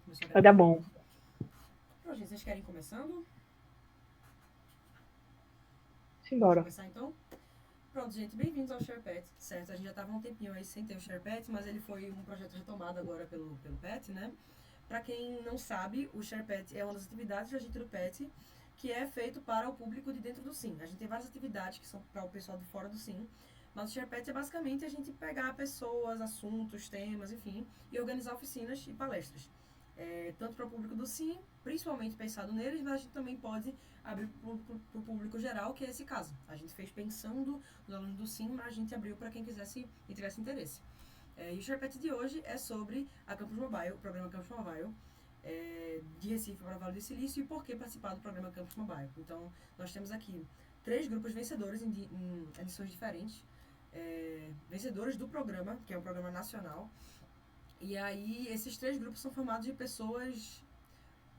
Começou a Vai dar gravar. bom. Pronto, gente, vocês querem ir começando? Vamos Simbora. começar então? Pronto, gente, bem-vindos ao SharePet, certo? A gente já estava um tempinho aí sem ter o SharePet, mas ele foi um projeto retomado agora pelo PET, né? Para quem não sabe, o SharePet é uma das atividades da gente do PET que é feito para o público de dentro do SIM. A gente tem várias atividades que são para o pessoal de fora do SIM, mas o SharePet é basicamente a gente pegar pessoas, assuntos, temas, enfim, e organizar oficinas e palestras. Tanto para o público do SIM, principalmente pensado neles, mas a gente também pode abrir para o público geral, que é esse caso. A gente fez pensando nos alunos do SIM, mas a gente abriu para quem quisesse e tivesse interesse. E o SharePet de hoje é sobre a Campus Mobile, o programa Campus Mobile, de Recife para o Vale do Silício e por que participar do programa Campus Mobile. Então, nós temos aqui 3 grupos vencedores em edições diferentes, vencedores do programa, que é um programa nacional. E aí, esses 3 grupos são formados de pessoas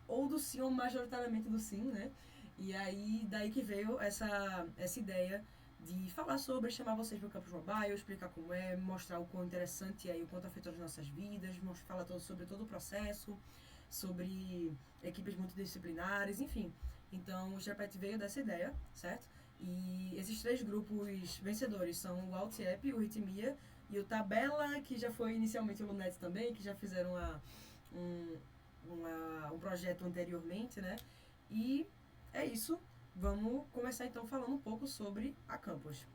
ou do Sim, ou majoritariamente do Sim, né? E aí, daí que veio essa ideia de falar sobre, chamar vocês para o Campus Mobile, explicar como é, mostrar o quão interessante é e o quanto afetou as nossas vidas, falar sobre todo o processo, sobre equipes multidisciplinares, enfim. Então, o Sherpet veio dessa ideia, certo? E esses 3 grupos vencedores são o AltApp, o Ritmia e o Tabela, que já foi inicialmente o Lunet também, que já fizeram um, um projeto anteriormente, né? E é isso. Vamos começar então falando um pouco sobre a Campus.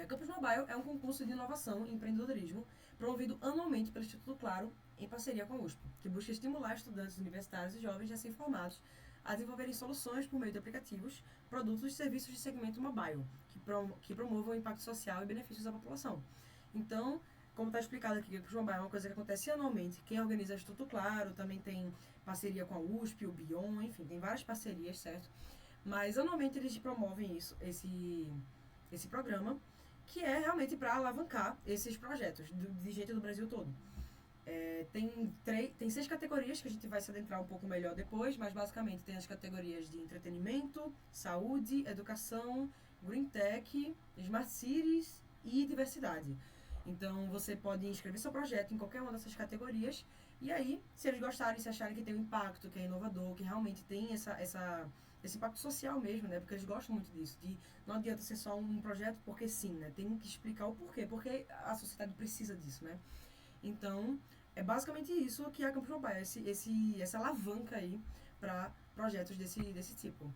A Campus Mobile é um concurso de inovação e empreendedorismo promovido anualmente pelo Instituto Claro em parceria com a USP, que busca estimular estudantes universitários e jovens recém-formados a desenvolverem soluções por meio de aplicativos, produtos e serviços de segmento mobile, que promovam o impacto social e benefícios à população. Então, como está explicado aqui, o Campus Mobile é uma coisa que acontece anualmente. Quem organiza é o Instituto Claro, também tem parceria com a USP, o Bion, enfim, tem várias parcerias, certo? Mas anualmente eles promovem esse programa, que é realmente para alavancar esses projetos de gente do Brasil todo. Tem 6 categorias que a gente vai se adentrar um pouco melhor depois, mas basicamente tem as categorias de entretenimento, saúde, educação, green tech, smart cities e diversidade. Então você pode inscrever seu projeto em qualquer uma dessas categorias e aí, se eles gostarem, se acharem que tem um impacto, que é inovador, que realmente tem esse impacto social mesmo, né? Porque eles gostam muito disso. Não adianta ser só um projeto porque sim, né? Tem que explicar o porquê, porque a sociedade precisa disso, né? Então, é basicamente isso que é a Campus Mobile, essa alavanca aí para projetos desse tipo.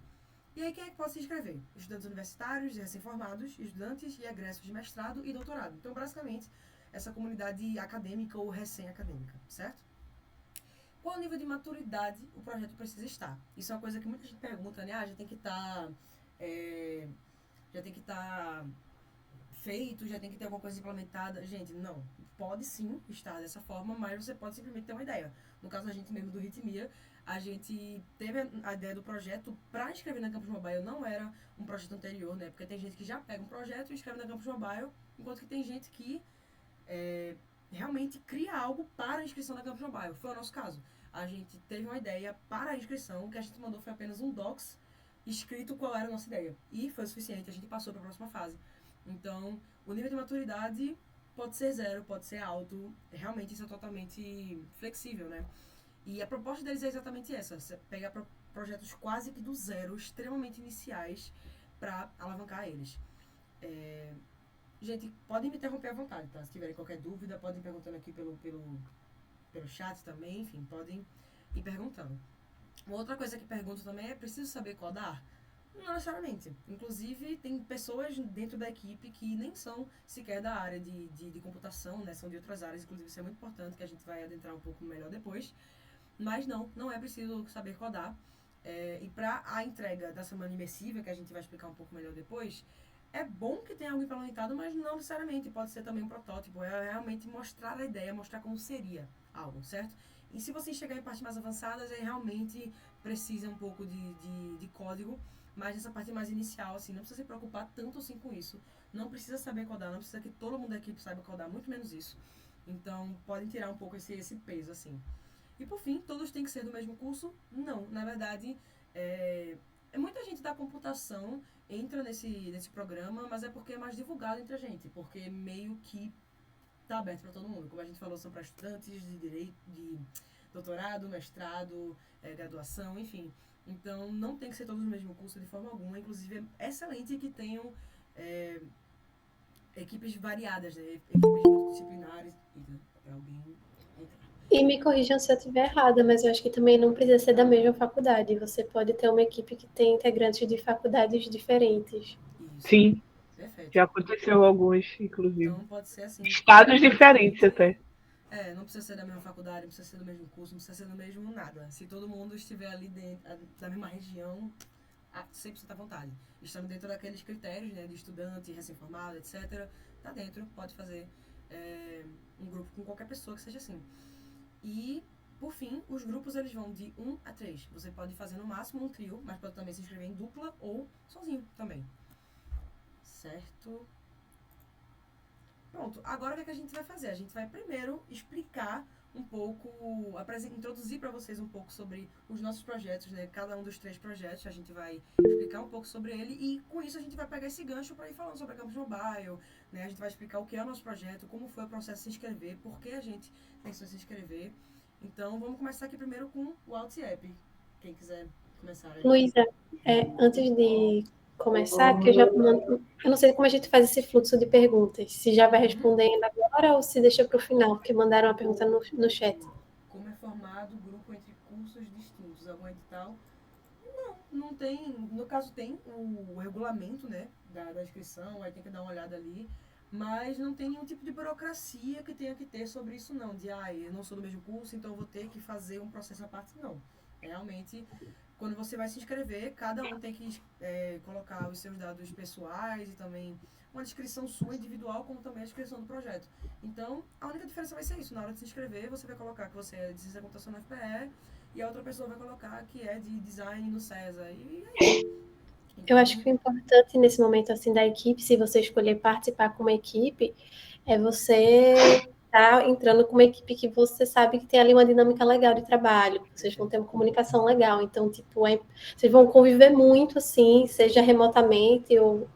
E aí, quem é que pode se inscrever? Estudantes universitários, recém-formados, estudantes e egressos de mestrado e doutorado. Então, basicamente, essa comunidade acadêmica ou recém-acadêmica, certo? Qual o nível de maturidade o projeto precisa estar? Isso é uma coisa que muita gente pergunta, né? Já tem que estar... É, já tem que estar feito, já tem que ter alguma coisa implementada. Gente, não. Pode sim estar dessa forma, mas você pode simplesmente ter uma ideia. No caso, a gente mesmo do Ritmia, a gente teve a ideia do projeto para inscrever na Campus Mobile. Não era um projeto anterior, né? Porque tem gente que já pega um projeto e inscreve na Campus Mobile, enquanto que tem gente que é, realmente cria algo para a inscrição na Campus Mobile. Foi o nosso caso. A gente teve uma ideia para a inscrição, o que a gente mandou foi apenas um docs escrito qual era a nossa ideia. E foi o suficiente, a gente passou para a próxima fase. Então, o nível de maturidade pode ser zero, pode ser alto. Realmente isso é totalmente flexível, né? E a proposta deles é exatamente essa: você pegar projetos quase que do zero, extremamente iniciais, para alavancar eles. É, Gente, podem me interromper à vontade, tá? Se tiverem qualquer dúvida, podem ir perguntando aqui pelo chat também, enfim, podem ir perguntando. Uma outra coisa que pergunto também é: preciso saber codar? Não necessariamente. Inclusive, tem pessoas dentro da equipe que nem são sequer da área de computação, né? São de outras áreas, inclusive isso é muito importante, que a gente vai adentrar um pouco melhor depois. Mas não é preciso saber codar. E para a entrega da semana imersiva, que a gente vai explicar um pouco melhor depois, é bom que tenha algo implementado, mas não necessariamente. Pode ser também um protótipo. É realmente mostrar a ideia, mostrar como seria algo, certo? E se vocês chegarem em partes mais avançadas, aí realmente precisa um pouco de código, mas nessa parte mais inicial, assim, não precisa se preocupar tanto assim com isso. Não precisa saber codar, não precisa que todo mundo da equipe saiba codar, muito menos isso. Então, podem tirar um pouco esse peso, assim. E por fim, todos têm que ser do mesmo curso? Não, na verdade, muita gente da computação entra nesse programa, mas é porque é mais divulgado entre a gente, porque meio que está aberto para todo mundo. Como a gente falou, são para estudantes de direito, doutorado, mestrado, graduação, enfim. Então, não tem que ser todos no mesmo curso de forma alguma. Inclusive, é excelente que tenham equipes variadas, né? Equipes multidisciplinares. Para alguém entrar. E me corrijam se eu estiver errada, mas eu acho que também não precisa ser da mesma faculdade. Você pode ter uma equipe que tem integrantes de faculdades diferentes. Isso. Sim, Perfeito. já aconteceu alguns, inclusive. Então, pode ser assim. Estados diferentes até. Não precisa ser da mesma faculdade, não precisa ser do mesmo curso, não precisa ser do mesmo nada. Se todo mundo estiver ali dentro da mesma região, 100% à vontade. Estando dentro daqueles critérios, né, de estudante, recém-formado, etc., tá dentro, pode fazer um grupo com qualquer pessoa que seja assim. E, por fim, os grupos eles vão de 1 a 3. Você pode fazer no máximo um trio, mas pode também se inscrever em dupla ou sozinho também. Certo? Pronto, agora o que a gente vai fazer? A gente vai primeiro explicar um pouco, introduzir para vocês um pouco sobre os nossos projetos, né? Cada um dos 3 projetos, a gente vai explicar um pouco sobre ele e com isso a gente vai pegar esse gancho para ir falando sobre a Campus Mobile, né? A gente vai explicar o que é o nosso projeto, como foi o processo de se inscrever, por que a gente pensou em se inscrever. Então, vamos começar aqui primeiro com o AltApp. Quem quiser começar aí. Luísa, antes de começar, que eu não sei como a gente faz esse fluxo de perguntas, se já vai respondendo agora ou se deixa para o final, porque mandaram uma pergunta no chat. Como é formado o grupo entre cursos distintos? Algum edital? Não tem. No caso, tem o regulamento, né, da inscrição, aí tem que dar uma olhada ali. Mas não tem nenhum tipo de burocracia que tenha que ter sobre isso, não. De, eu não sou do mesmo curso, então eu vou ter que fazer um processo à parte, não. Realmente, quando você vai se inscrever, cada um tem que colocar os seus dados pessoais e também uma descrição sua individual, como também a descrição do projeto. Então, a única diferença vai ser isso. Na hora de se inscrever, você vai colocar que você é de ciência da computação no FPE e a outra pessoa vai colocar que é de design no César. E é isso. Eu acho que o importante nesse momento assim da equipe, se você escolher participar com uma equipe, é você estar entrando com uma equipe que você sabe que tem ali uma dinâmica legal de trabalho, que vocês vão ter uma comunicação legal. Então, tipo, vocês vão conviver muito, assim, seja remotamente ou,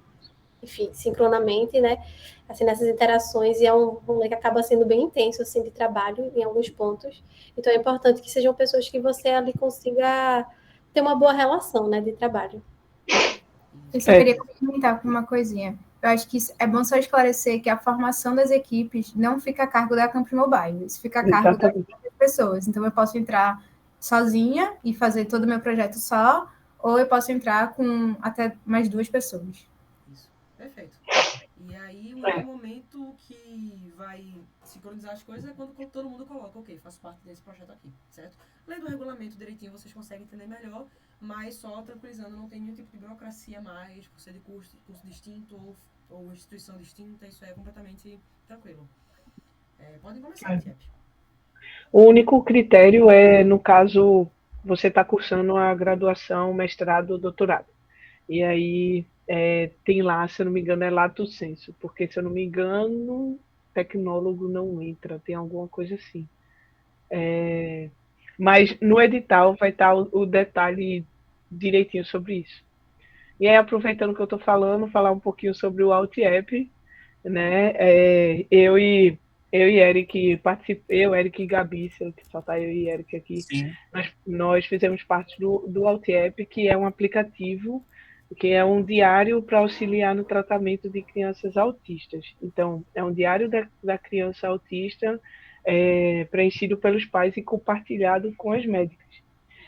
enfim, sincronamente, né? Assim, nessas interações, e é um rolê que acaba sendo bem intenso, assim, de trabalho em alguns pontos. Então, é importante que sejam pessoas que você ali consiga ter uma boa relação, né, de trabalho. Eu só queria comentar com uma coisinha. Eu acho que é bom só esclarecer que a formação das equipes não fica a cargo da Campus Mobile, isso fica a cargo das pessoas. Então, eu posso entrar sozinha e fazer todo o meu projeto só, ou eu posso entrar com até mais 2 pessoas. Isso, perfeito. E aí, o único momento que vai sincronizar as coisas é quando todo mundo coloca, ok, faço parte desse projeto aqui, certo? Lendo o regulamento direitinho, vocês conseguem entender melhor, mas só tranquilizando, não tem nenhum tipo de burocracia mais, por ser de curso distinto ou instituição distinta, isso é completamente tranquilo. Podem começar, Tiep. O único critério é, no caso, você está cursando a graduação, mestrado, doutorado. E aí tem lá, se eu não me engano, é lato sensu, porque se eu não me engano, tecnólogo não entra, tem alguma coisa assim. Mas no edital vai estar o detalhe direitinho sobre isso. E aí, aproveitando que eu estou falando, falar um pouquinho sobre o AltApp, né? Eu e Eric participei, eu, Eric e Gabi, se só tá eu e Eric aqui, nós fizemos parte do AltApp, que é um aplicativo, que é um diário para auxiliar no tratamento de crianças autistas. Então, é um diário da criança autista preenchido pelos pais e compartilhado com as médicas.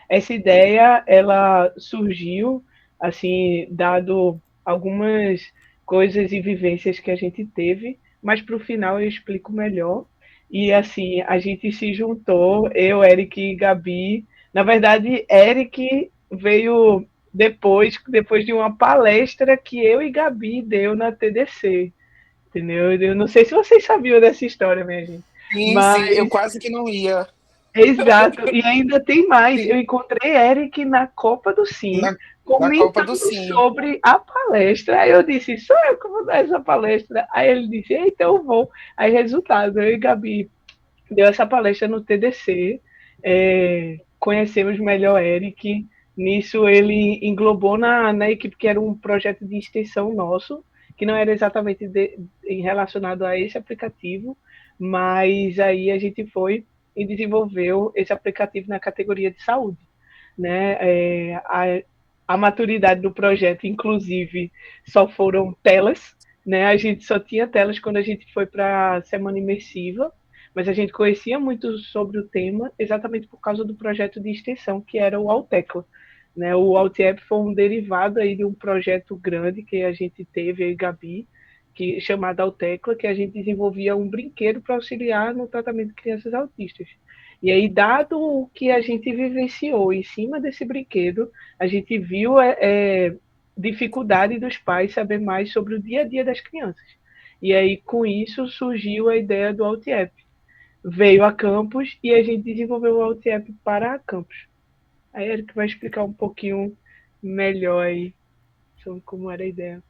Essa ideia, ela surgiu, assim, dado algumas coisas e vivências que a gente teve, mas para o final eu explico melhor. E assim, a gente se juntou, eu, Eric e Gabi. Na verdade, Eric veio depois de uma palestra que eu e Gabi deu na TDC. Entendeu? Eu não sei se vocês sabiam dessa história, minha gente. Sim, mas... sim, eu quase que não ia. Exato, e ainda tem mais. Sim. Eu encontrei Eric na Copa do Sim, comentando sobre a palestra. Aí eu disse, sou eu que vou dar essa palestra. Aí ele disse, eita, eu vou. Aí, resultado, eu e Gabi deu essa palestra no TDC, conhecemos melhor Eric. Nisso ele englobou na equipe, que era um projeto de extensão nosso, que não era exatamente relacionado a esse aplicativo, mas aí a gente foi e desenvolveu esse aplicativo na categoria de saúde, né? A maturidade do projeto, inclusive, só foram telas, né? A gente só tinha telas quando a gente foi para a semana imersiva, mas a gente conhecia muito sobre o tema exatamente por causa do projeto de extensão, que era o Altecla, né? O Altiep foi um derivado aí de um projeto grande que a gente teve aí, Gabi, que chamado Altecla, que a gente desenvolvia um brinquedo para auxiliar no tratamento de crianças autistas. E aí, dado o que a gente vivenciou em cima desse brinquedo, a gente viu dificuldade dos pais saber mais sobre o dia a dia das crianças. E aí, com isso, surgiu a ideia do Altiep. Veio a campus e a gente desenvolveu o Altiep para a campus. Aí Eric vai explicar um pouquinho melhor aí sobre como era a ideia.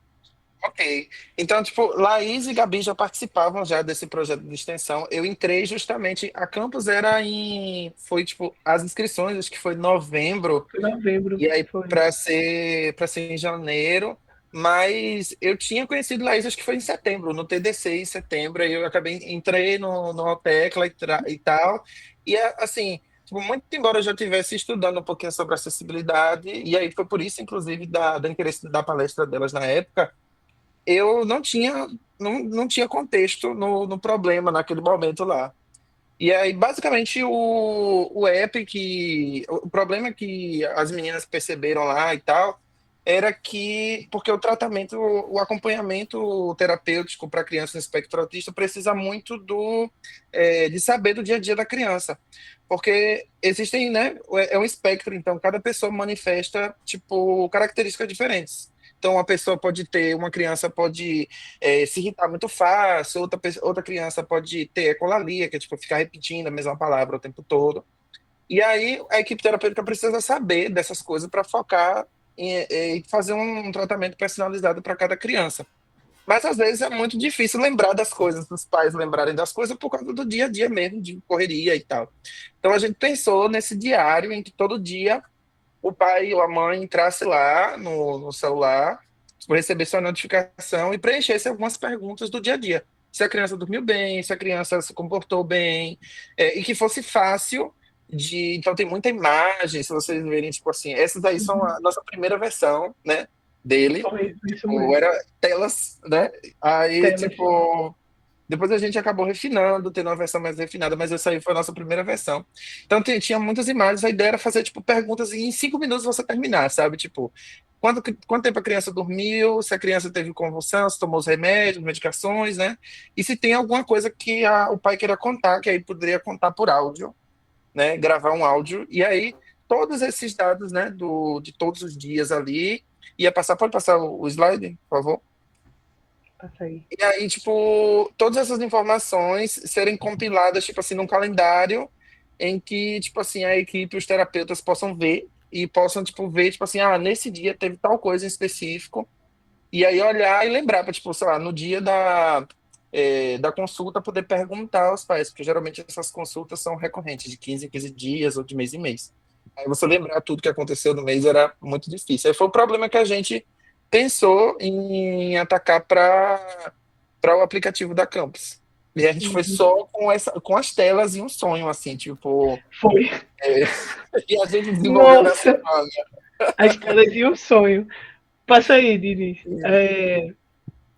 Ok. Então, tipo, Laís e Gabi já participavam já desse projeto de extensão. Eu entrei justamente, a campus foi tipo, as inscrições, acho que foi em novembro, Foi novembro, e aí foi. para ser em janeiro, mas eu tinha conhecido Laís, acho que foi em setembro, no TDC em setembro, aí eu acabei, entrei no Altecla e tal, e assim, tipo, muito embora eu já estivesse estudando um pouquinho sobre acessibilidade, e aí foi por isso, inclusive, da interesse da palestra delas na época, eu não tinha contexto no problema naquele momento lá. E aí, basicamente, o app o problema que as meninas perceberam lá e tal, era que, porque o tratamento, o acompanhamento terapêutico para criança no espectro autista precisa muito de saber do dia a dia da criança. Porque existem, né, é um espectro, então cada pessoa manifesta, tipo, características diferentes. Então, uma criança pode se irritar muito fácil, outra criança pode ter ecolalia, que é tipo ficar repetindo a mesma palavra o tempo todo. E aí a equipe terapêutica precisa saber dessas coisas para focar em fazer um tratamento personalizado para cada criança. Mas às vezes é muito difícil lembrar das coisas, dos pais lembrarem das coisas por causa do dia a dia mesmo, de correria e tal. Então a gente pensou nesse diário em que todo dia o pai ou a mãe entrasse lá no celular, recebesse a notificação e preenchesse algumas perguntas do dia a dia. Se a criança dormiu bem, se a criança se comportou bem, e que fosse fácil de. Então, tem muita imagem, se vocês verem, tipo assim, essas aí são a nossa primeira versão, né, dele. Foi isso Tipo, mesmo. era telas, né? Aí, Telas. tipo. Depois a gente acabou refinando, tendo uma versão mais refinada, mas essa aí foi a nossa primeira versão. Então tinha muitas imagens, a ideia era fazer tipo perguntas e em 5 minutos você terminar, sabe? Tipo, quanto tempo a criança dormiu, se a criança teve convulsão, se tomou os remédios, medicações, né? E se tem alguma coisa que o pai queira contar, que aí poderia contar por áudio, né? Gravar um áudio, e aí todos esses dados, né, de todos os dias ali, pode passar o slide, por favor? Passa aí. E aí, tipo, todas essas informações serem compiladas, tipo assim, num calendário em que, tipo assim, a equipe, os terapeutas possam ver e possam, tipo, ver, tipo assim, nesse dia teve tal coisa em específico, e aí olhar e lembrar, pra, tipo, sei lá, no dia da consulta, poder perguntar aos pais, porque geralmente essas consultas são recorrentes, de 15 em 15 dias ou de mês em mês. Aí você lembrar tudo que aconteceu no mês era muito difícil. Aí foi o problema que a gente pensou em atacar para o aplicativo da Campus. E a gente foi só com as telas e um sonho, assim, tipo. Foi. é, e a gente desenvolveu na Nossa, semana. as telas de um sonho. Passa aí, Diniz.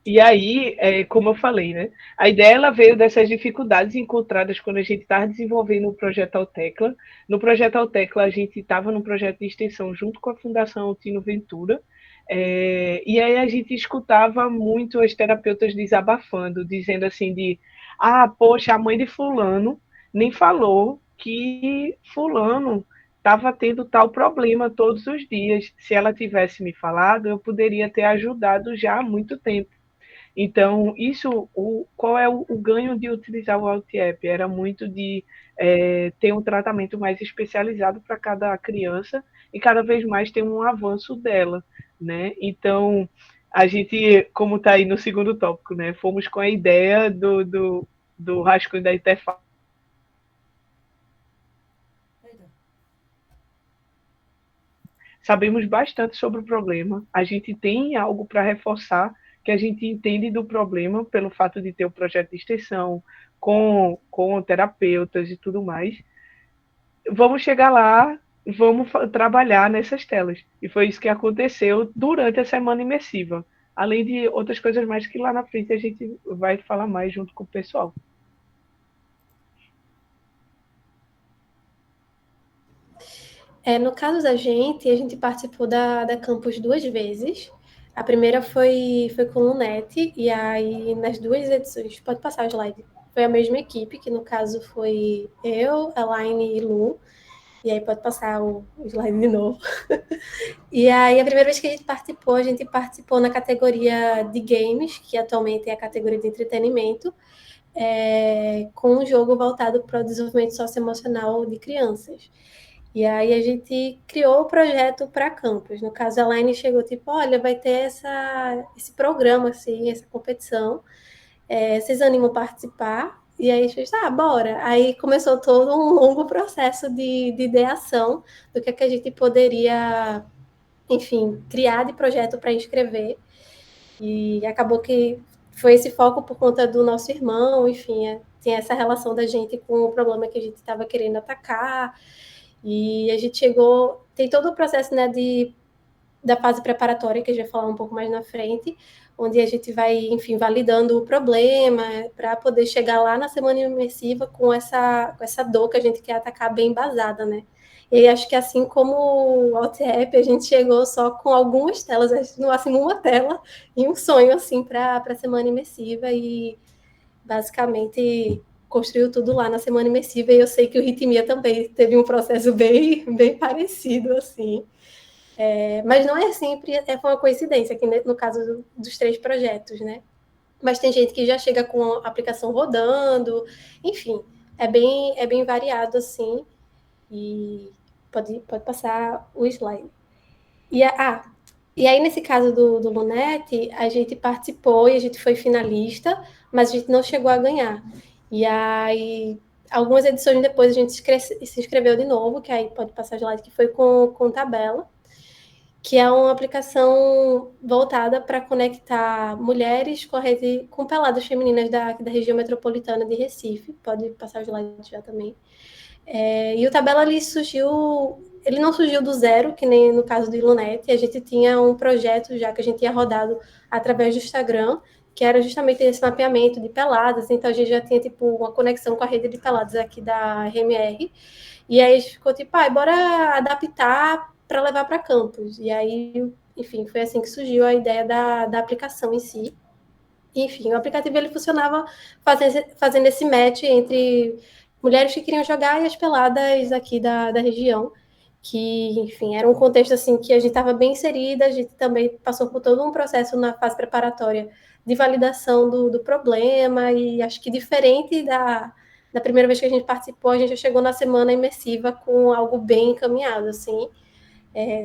E aí, como eu falei, né? A ideia ela veio dessas dificuldades encontradas quando a gente estava desenvolvendo o projeto Altecla. No projeto Altecla, a gente estava num projeto de extensão junto com a Fundação Tino Ventura. E aí a gente escutava muito as terapeutas desabafando, dizendo assim poxa, a mãe de fulano nem falou que fulano estava tendo tal problema todos os dias. Se ela tivesse me falado, eu poderia ter ajudado já há muito tempo. Então, qual é o ganho de utilizar o Altiep? Era muito de ter um tratamento mais especializado para cada criança e cada vez mais ter um avanço dela, né? Então, a gente, como está aí no segundo tópico, né? Fomos com a ideia do rascunho da interface. Sabemos bastante sobre o problema, a gente tem algo para reforçar que a gente entende do problema pelo fato de ter o projeto de extensão com terapeutas e tudo mais. Vamos chegar lá, vamos trabalhar nessas telas. E foi isso que aconteceu durante a semana imersiva. Além de outras coisas mais que lá na frente a gente vai falar mais junto com o pessoal. No caso da gente, a gente participou da Campus 2 vezes. A primeira foi com o Lunete, e aí nas 2 edições, pode passar o slide, foi a mesma equipe, que no caso foi eu, Elaine e Lu, e aí pode passar o slide de novo. E aí a primeira vez que a gente participou na categoria de games, que atualmente é a categoria de entretenimento, com um jogo voltado para o desenvolvimento socioemocional de crianças. E aí a gente criou o projeto para campus. No caso, a Elaine chegou tipo, olha, vai ter esse programa, assim, essa competição. Vocês animam participar? E aí a gente, bora. Aí começou todo um longo processo de ideação do que a gente poderia, enfim, criar de projeto para inscrever. E acabou que foi esse foco por conta do nosso irmão, enfim, tem essa relação da gente com o problema que a gente estava querendo atacar. E a gente chegou, tem todo o processo, né, da fase preparatória, que a gente vai falar um pouco mais na frente, onde a gente vai, enfim, validando o problema para poder chegar lá na semana imersiva com essa dor que a gente quer atacar bem embasada, né? E aí, acho que assim como o AltApp, a gente chegou só com algumas telas, no máximo uma tela e um sonho, assim, para a semana imersiva, e basicamente construiu tudo lá na semana imersiva. E eu sei que o Ritmia também teve um processo bem, bem parecido, assim. Mas não é sempre, foi uma coincidência aqui no caso dos 3 projetos, né? Mas tem gente que já chega com a aplicação rodando, enfim, é bem variado, assim. E pode passar o slide. E aí, nesse caso do Lunete, a gente participou e a gente foi finalista, mas a gente não chegou a ganhar. E aí, algumas edições depois, a gente se inscreveu de novo, que aí pode passar o slide, que foi com Tabela, que é uma aplicação voltada para conectar mulheres com peladas femininas da região metropolitana de Recife. Pode passar o slide já também. E o Tabela ele não surgiu do zero, que nem no caso do Ilunete. A gente tinha um projeto já que a gente tinha rodado através do Instagram, que era justamente esse mapeamento de peladas. Então a gente já tinha tipo uma conexão com a rede de peladas aqui da RMR. E aí a gente ficou tipo, bora adaptar para levar para campus. E aí, enfim, foi assim que surgiu a ideia da aplicação em si. Enfim, o aplicativo ele funcionava fazendo esse match entre mulheres que queriam jogar e as peladas aqui da região, que, enfim, era um contexto assim que a gente estava bem inserida, a gente também passou por todo um processo na fase preparatória de validação do problema, e acho que diferente da primeira vez que a gente participou, a gente já chegou na semana imersiva com algo bem encaminhado, assim.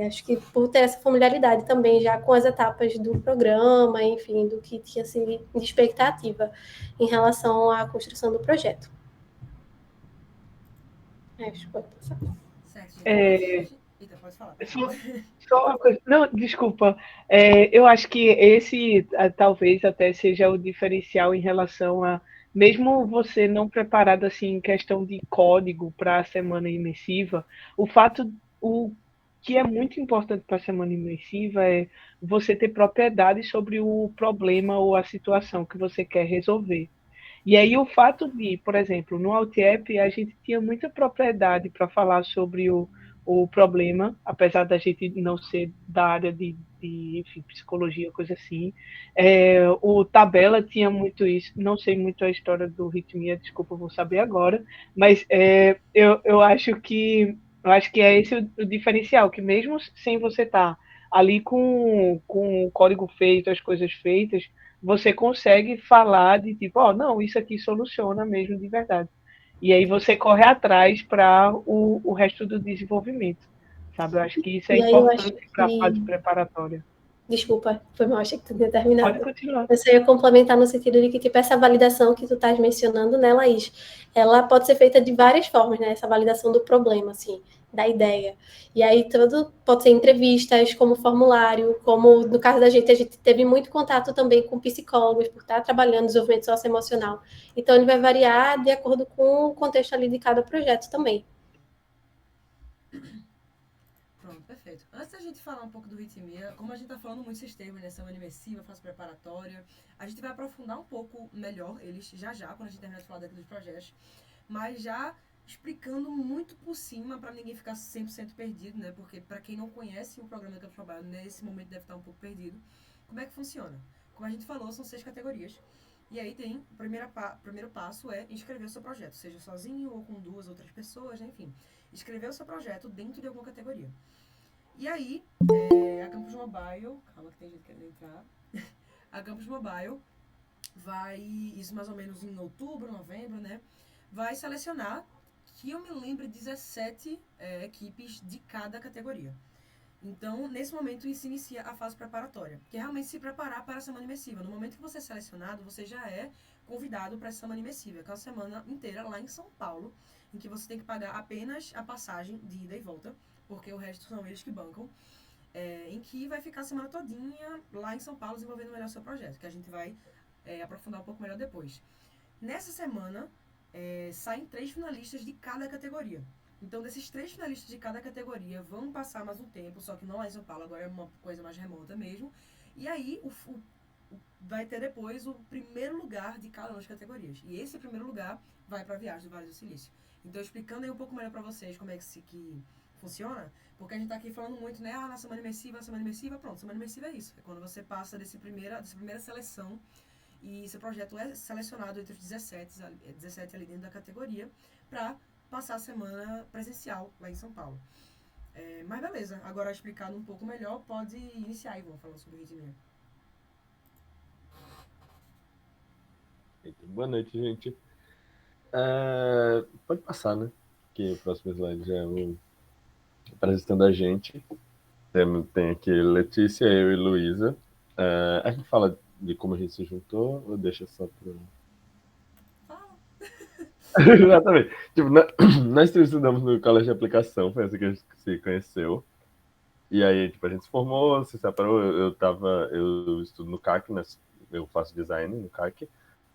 Acho que por ter essa familiaridade também já com as etapas do programa, enfim, do que tinha sido de expectativa em relação à construção do projeto. Acho que pode passar. Eita, pode falar. Só uma coisa. Não, desculpa. Eu acho que esse talvez até seja o diferencial em relação a, mesmo você não preparado assim em questão de código para a semana imersiva, o que é muito importante para a semana imersiva é você ter propriedade sobre o problema ou a situação que você quer resolver. E aí o fato de, por exemplo, no AltApp a gente tinha muita propriedade para falar sobre o problema, apesar da gente não ser da área de enfim, psicologia, coisa assim. O Tabela tinha muito isso, não sei muito a história do Ritmia, desculpa, vou saber agora, mas eu acho que é esse o diferencial, que mesmo sem você estar ali com o código feito, as coisas feitas, você consegue falar de tipo, não, isso aqui soluciona mesmo de verdade. E aí você corre atrás para o resto do desenvolvimento, sabe? Eu acho que isso é importante para a fase preparatória. Desculpa, foi mal, achei que tu tinha terminado. Pode continuar. Eu só ia complementar no sentido de que, tipo, essa validação que tu estás mencionando, né, Laís, ela pode ser feita de várias formas, né, essa validação do problema, assim, da ideia. E aí tudo pode ser entrevistas, como formulário, como no caso da gente, a gente teve muito contato também com psicólogos, por estar trabalhando desenvolvimento socioemocional. Então, ele vai variar de acordo com o contexto ali de cada projeto também. Pronto, perfeito. Antes da gente falar um pouco do Ritmia, como a gente está falando muito esses termos, né, semana imersiva, fase preparatória, a gente vai aprofundar um pouco melhor eles já, quando a gente terminar de falar daqui dos projetos, mas já explicando muito por cima, para ninguém ficar 100% perdido, né, porque para quem não conhece o programa que eu trabalho, nesse momento deve estar um pouco perdido, como é que funciona? Como a gente falou, são 6 categorias, e aí tem, o primeiro passo é inscrever o seu projeto, seja sozinho ou com 2 outras pessoas, né, enfim, escrever o seu projeto dentro de alguma categoria. E aí, a Campus Mobile, calma que tem gente querendo entrar, a Campus Mobile vai, isso mais ou menos em outubro, novembro, né, vai selecionar, que eu me lembro, 17 equipes de cada categoria. Então, nesse momento, se inicia a fase preparatória, que é realmente se preparar para a semana imersiva. No momento que você é selecionado, você já é convidado para essa semana imersiva, que é uma semana inteira lá em São Paulo, em que você tem que pagar apenas a passagem de ida e volta, porque o resto são eles que bancam, em que vai ficar a semana todinha lá em São Paulo desenvolvendo melhor o seu projeto, que a gente vai aprofundar um pouco melhor depois. Nessa semana, saem 3 finalistas de cada categoria. Então, desses 3 finalistas de cada categoria vão passar mais um tempo, só que não lá em São Paulo, agora é uma coisa mais remota mesmo. E aí, vai ter depois o primeiro lugar de cada uma das categorias. E esse primeiro lugar vai para a viagem do Vale do Silício. Então, explicando aí um pouco melhor para vocês como é que funciona, porque a gente tá aqui falando muito, né, na semana imersiva, pronto, semana imersiva é isso. É quando você passa dessa primeira seleção e seu projeto é selecionado entre os 17 ali dentro da categoria para passar a semana presencial lá em São Paulo. Mas beleza, agora explicado um pouco melhor, pode iniciar, Ivan, falando sobre o Ritmia. Boa noite, gente. Pode passar, né? Que o próximo slide já é o apresentando a gente. Tem aqui Letícia, eu e Luísa. A gente fala de como a gente se juntou ou deixa só para... Exatamente. Tipo, nós estudamos no colégio de aplicação, foi assim que a gente se conheceu. E aí, tipo, a gente se formou, se separou. Eu estudo no CAC, né? Eu faço design no CAC.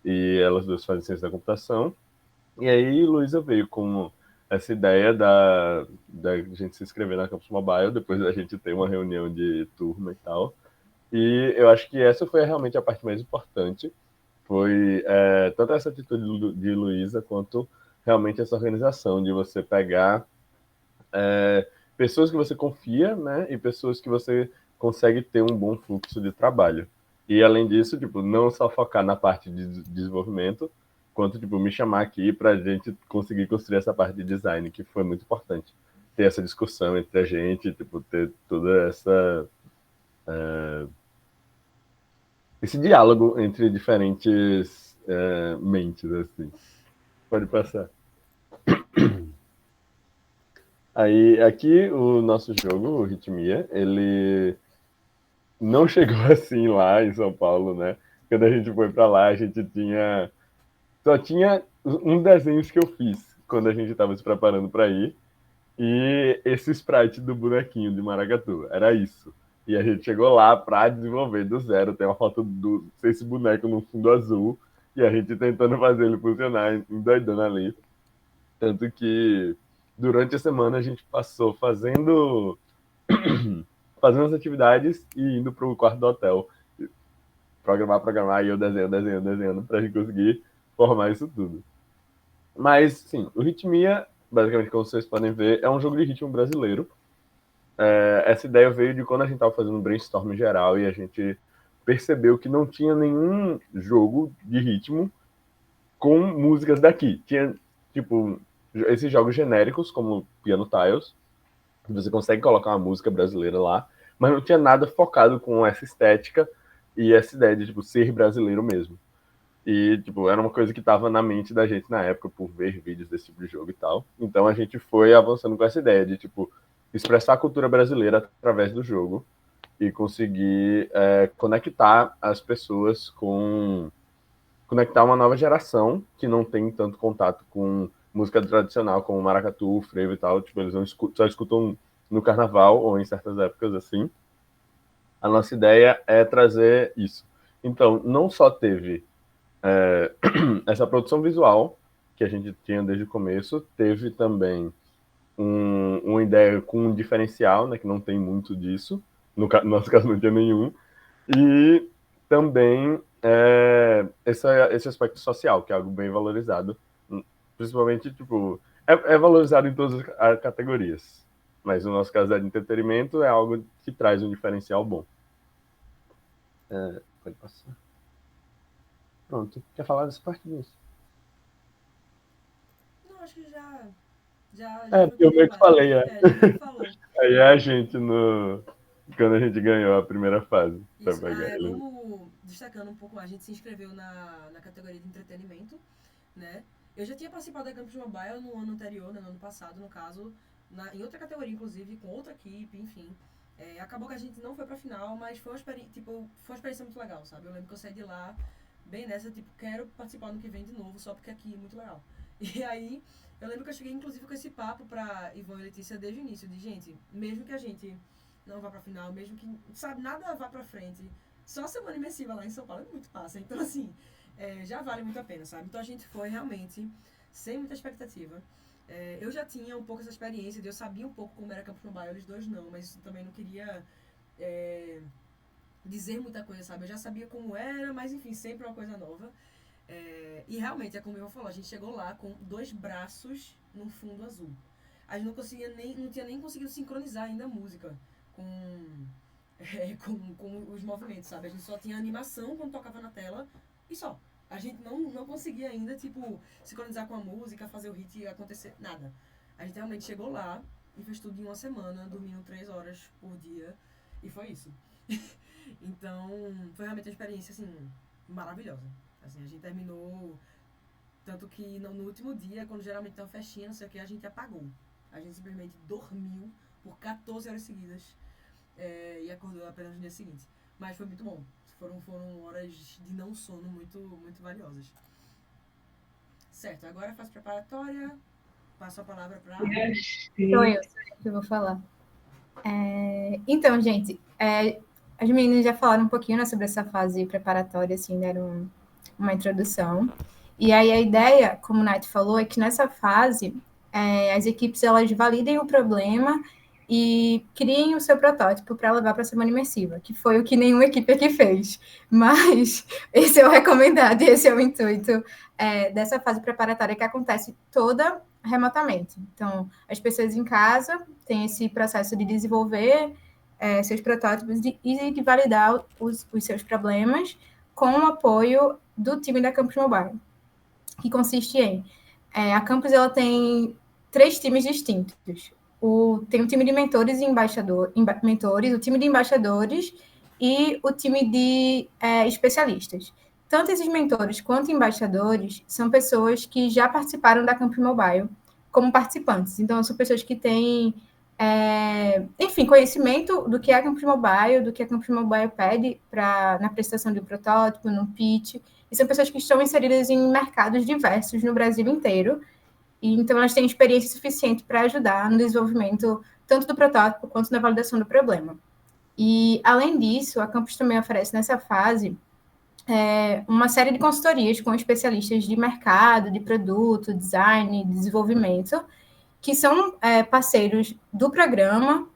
E elas duas fazem ciência da computação. E aí, Luísa veio com essa ideia da gente se inscrever na Campus Mobile, depois da gente ter uma reunião de turma e tal. E eu acho que essa foi realmente a parte mais importante. Foi tanto essa atitude de Luísa, quanto realmente essa organização de você pegar pessoas que você confia, né, e pessoas que você consegue ter um bom fluxo de trabalho. E além disso, tipo, não só focar na parte de desenvolvimento, quanto tipo me chamar aqui para a gente conseguir construir essa parte de design, que foi muito importante. Ter essa discussão entre a gente, tipo, ter toda esse diálogo entre diferentes mentes, assim. Pode passar. Aí, aqui, o nosso jogo, o Ritmia, ele não chegou assim lá em São Paulo, né? Quando a gente foi para lá, a gente só tinha uns desenhos que eu fiz quando a gente estava se preparando para ir, e esse sprite do bonequinho de maracatu, era isso. E a gente chegou lá para desenvolver do zero. Tem uma foto desse boneco no fundo azul e a gente tentando fazer ele funcionar, endoidando ali. Tanto que durante a semana a gente passou fazendo as atividades e indo para o quarto do hotel. Programar, e eu desenhando para a gente conseguir formar isso tudo. Mas, sim, o Ritmia, basicamente, como vocês podem ver, é um jogo de ritmo brasileiro. Essa ideia veio de quando a gente estava fazendo um brainstorm geral e a gente percebeu que não tinha nenhum jogo de ritmo com músicas daqui. Tinha, tipo, esses jogos genéricos, como Piano Tiles, que você consegue colocar uma música brasileira lá, mas não tinha nada focado com essa estética e essa ideia de, tipo, ser brasileiro mesmo. E, tipo, era uma coisa que estava na mente da gente na época, por ver vídeos desse tipo de jogo e tal. Então, a gente foi avançando com essa ideia de, tipo, expressar a cultura brasileira através do jogo. e conseguir conectar as pessoas conectar uma nova geração que não tem tanto contato com música tradicional, como maracatu, frevo e tal. Tipo, eles só escutam no carnaval ou em certas épocas assim. A nossa ideia é trazer isso. Então, não só teve essa produção visual que a gente tinha desde o começo, teve também uma ideia com um diferencial, né, que não tem muito disso. No nosso caso, não tinha nenhum. E também esse aspecto social, que é algo bem valorizado. Principalmente, tipo, é valorizado em todas as categorias. Mas no nosso caso é de entretenimento, é algo que traz um diferencial bom. Pode passar. Pronto. Quer falar dessa parte disso? Não, acho que já eu meio que falei, já falou. Aí é a gente quando a gente ganhou a primeira fase. Isso, vamos destacando um pouco, a gente se inscreveu na categoria de entretenimento, né? Eu já tinha participado da Campus Mobile no ano anterior, né, no ano passado, no caso, em outra categoria, inclusive, com outra equipe, enfim. Acabou que a gente não foi pra final, mas foi uma experiência muito legal, sabe? Eu lembro que eu saí de lá bem nessa, tipo, quero participar no que vem de novo, só porque aqui é muito legal. E aí, eu lembro que eu cheguei, inclusive, com esse papo pra Ivan e Letícia desde o início, de gente, mesmo que a gente não vá pra final, mesmo que, sabe, nada vá pra frente, só a semana imersiva lá em São Paulo é muito massa. Então, assim, já vale muito a pena, sabe? Então, a gente foi realmente sem muita expectativa. Eu já tinha um pouco essa experiência, eu sabia um pouco como era Campus Mobile, eles dois não, mas também não queria dizer muita coisa, sabe? Eu já sabia como era, mas, enfim, sempre uma coisa nova. E realmente, é como o Ivan falou, a gente chegou lá com 2 braços num fundo azul. A gente não tinha nem conseguido sincronizar ainda a música com os movimentos, sabe? A gente só tinha animação quando tocava na tela e só. A gente não conseguia ainda, tipo, sincronizar com a música, fazer o hit acontecer, nada. A gente realmente chegou lá e fez tudo em uma semana, dormindo 3 horas por dia, e foi isso. Então, foi realmente uma experiência, assim, maravilhosa. Assim, a gente terminou, tanto que no último dia, quando geralmente tem uma festinha, não sei o que, a gente apagou. A gente simplesmente dormiu por 14 horas seguidas e acordou apenas no dia seguinte. Mas foi muito bom. Foram horas de não sono muito, muito valiosas. Certo, agora faço preparatória. Passo a palavra para... Sou eu que vou falar. Então, gente, as meninas já falaram um pouquinho, né, sobre essa fase preparatória, assim, deram uma introdução. E aí a ideia, como o Nath falou, é que nessa fase as equipes elas validem o problema e criem o seu protótipo para levar para a semana imersiva, que foi o que nenhuma equipe aqui fez. Mas esse é o recomendado e esse é o intuito dessa fase preparatória que acontece toda remotamente. Então, as pessoas em casa têm esse processo de desenvolver seus protótipos e de validar os seus problemas com o apoio do time da Campus Mobile, que consiste em... a Campus ela tem 3 times distintos. Tem o time de mentores e mentores, o time de embaixadores e o time de especialistas. Tanto esses mentores quanto embaixadores são pessoas que já participaram da Campus Mobile como participantes. Então, são pessoas que têm, enfim, conhecimento do que é a Campus Mobile, do que a Campus Mobile pede na prestação de um protótipo, no pitch, e são pessoas que estão inseridas em mercados diversos no Brasil inteiro, e então elas têm experiência suficiente para ajudar no desenvolvimento tanto do protótipo quanto na validação do problema. E, além disso, a Campus também oferece nessa fase uma série de consultorias com especialistas de mercado, de produto, design, desenvolvimento, que são parceiros do programa,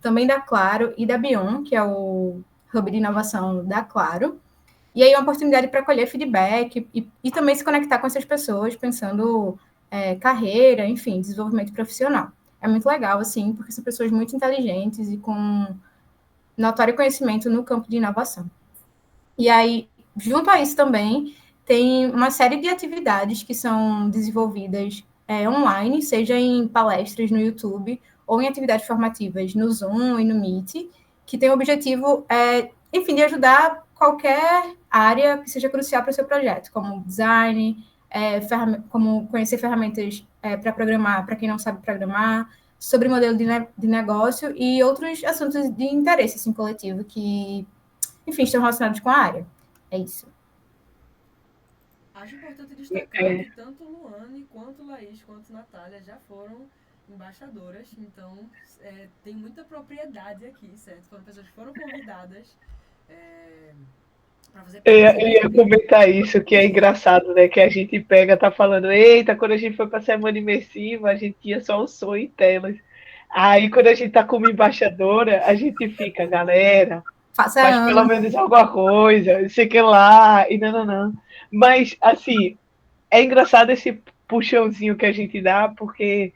também da Claro e da Bion, que é o hub de inovação da Claro. E aí é uma oportunidade para colher feedback e também se conectar com essas pessoas, pensando carreira, enfim, desenvolvimento profissional. É muito legal, assim, porque são pessoas muito inteligentes e com notório conhecimento no campo de inovação. E aí, junto a isso também, tem uma série de atividades que são desenvolvidas online, seja em palestras no YouTube ou em atividades formativas no Zoom e no Meet, que tem o objetivo, enfim, de ajudar qualquer área que seja crucial para o seu projeto, como design, como conhecer ferramentas para programar, para quem não sabe programar, sobre modelo de negócio e outros assuntos de interesse assim, coletivo que, enfim, estão relacionados com a área. É isso. Acho importante destacar que tanto Luane, quanto Laís, quanto Natália já foram embaixadoras, então tem muita propriedade aqui, certo? Foram pessoas que foram convidadas para fazer parte. Eu ia comentar isso, que é engraçado, né? Que a gente pega, tá falando, eita, quando a gente foi para a semana imersiva, a gente tinha só o som em telas. Aí, quando a gente tá como embaixadora, a gente fica, galera, faz pelo menos alguma coisa, não sei o que lá, e não. Mas, assim, é engraçado esse puxãozinho que a gente dá, porque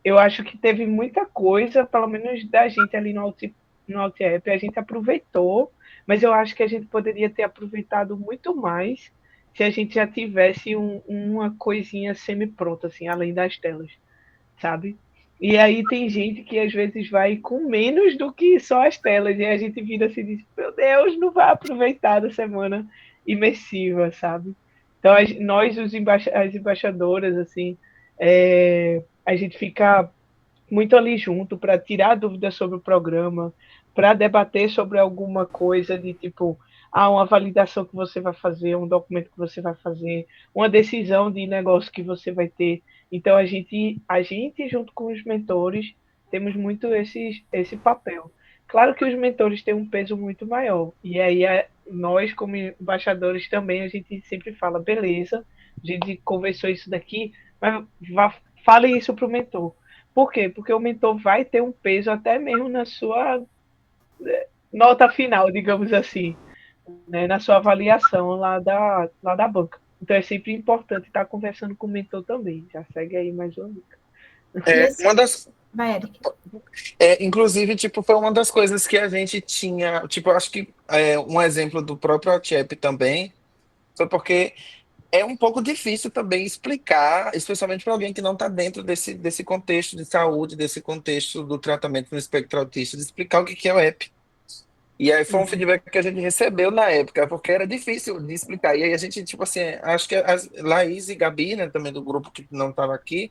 eu acho que teve muita coisa, pelo menos da gente ali no Altiep, a gente aproveitou, mas eu acho que a gente poderia ter aproveitado muito mais se a gente já tivesse uma coisinha semi-pronta, assim, além das telas, sabe? E aí tem gente que às vezes vai com menos do que só as telas, e a gente vira assim e diz, meu Deus, não vai aproveitar da semana imersiva, sabe? Então, nós, as embaixadoras, assim, a gente fica muito ali junto para tirar dúvidas sobre o programa, para debater sobre alguma coisa de tipo, uma validação que você vai fazer, um documento que você vai fazer, uma decisão de negócio que você vai ter. Então, a gente junto com os mentores, temos muito esse papel. Claro que os mentores têm um peso muito maior, e aí nós, como embaixadores, também a gente sempre fala, beleza, a gente conversou isso daqui, mas fale isso para o mentor. Por quê? Porque o mentor vai ter um peso até mesmo na sua nota final, digamos assim, né? Na sua avaliação lá da banca. Então é sempre importante estar conversando com o mentor também. Já segue aí mais uma dica. Uma das. Vai, Eric. Inclusive, tipo, foi uma das coisas que a gente tinha. Tipo, eu acho que um exemplo do próprio Altiep também foi porque é um pouco difícil também explicar, especialmente para alguém que não está dentro desse contexto de saúde, desse contexto do tratamento no espectro autista, de explicar o que é o app. E aí foi um feedback que a gente recebeu na época, porque era difícil de explicar. E aí a gente, tipo assim, acho que a Laís e Gabi, né, também do grupo que não estava aqui,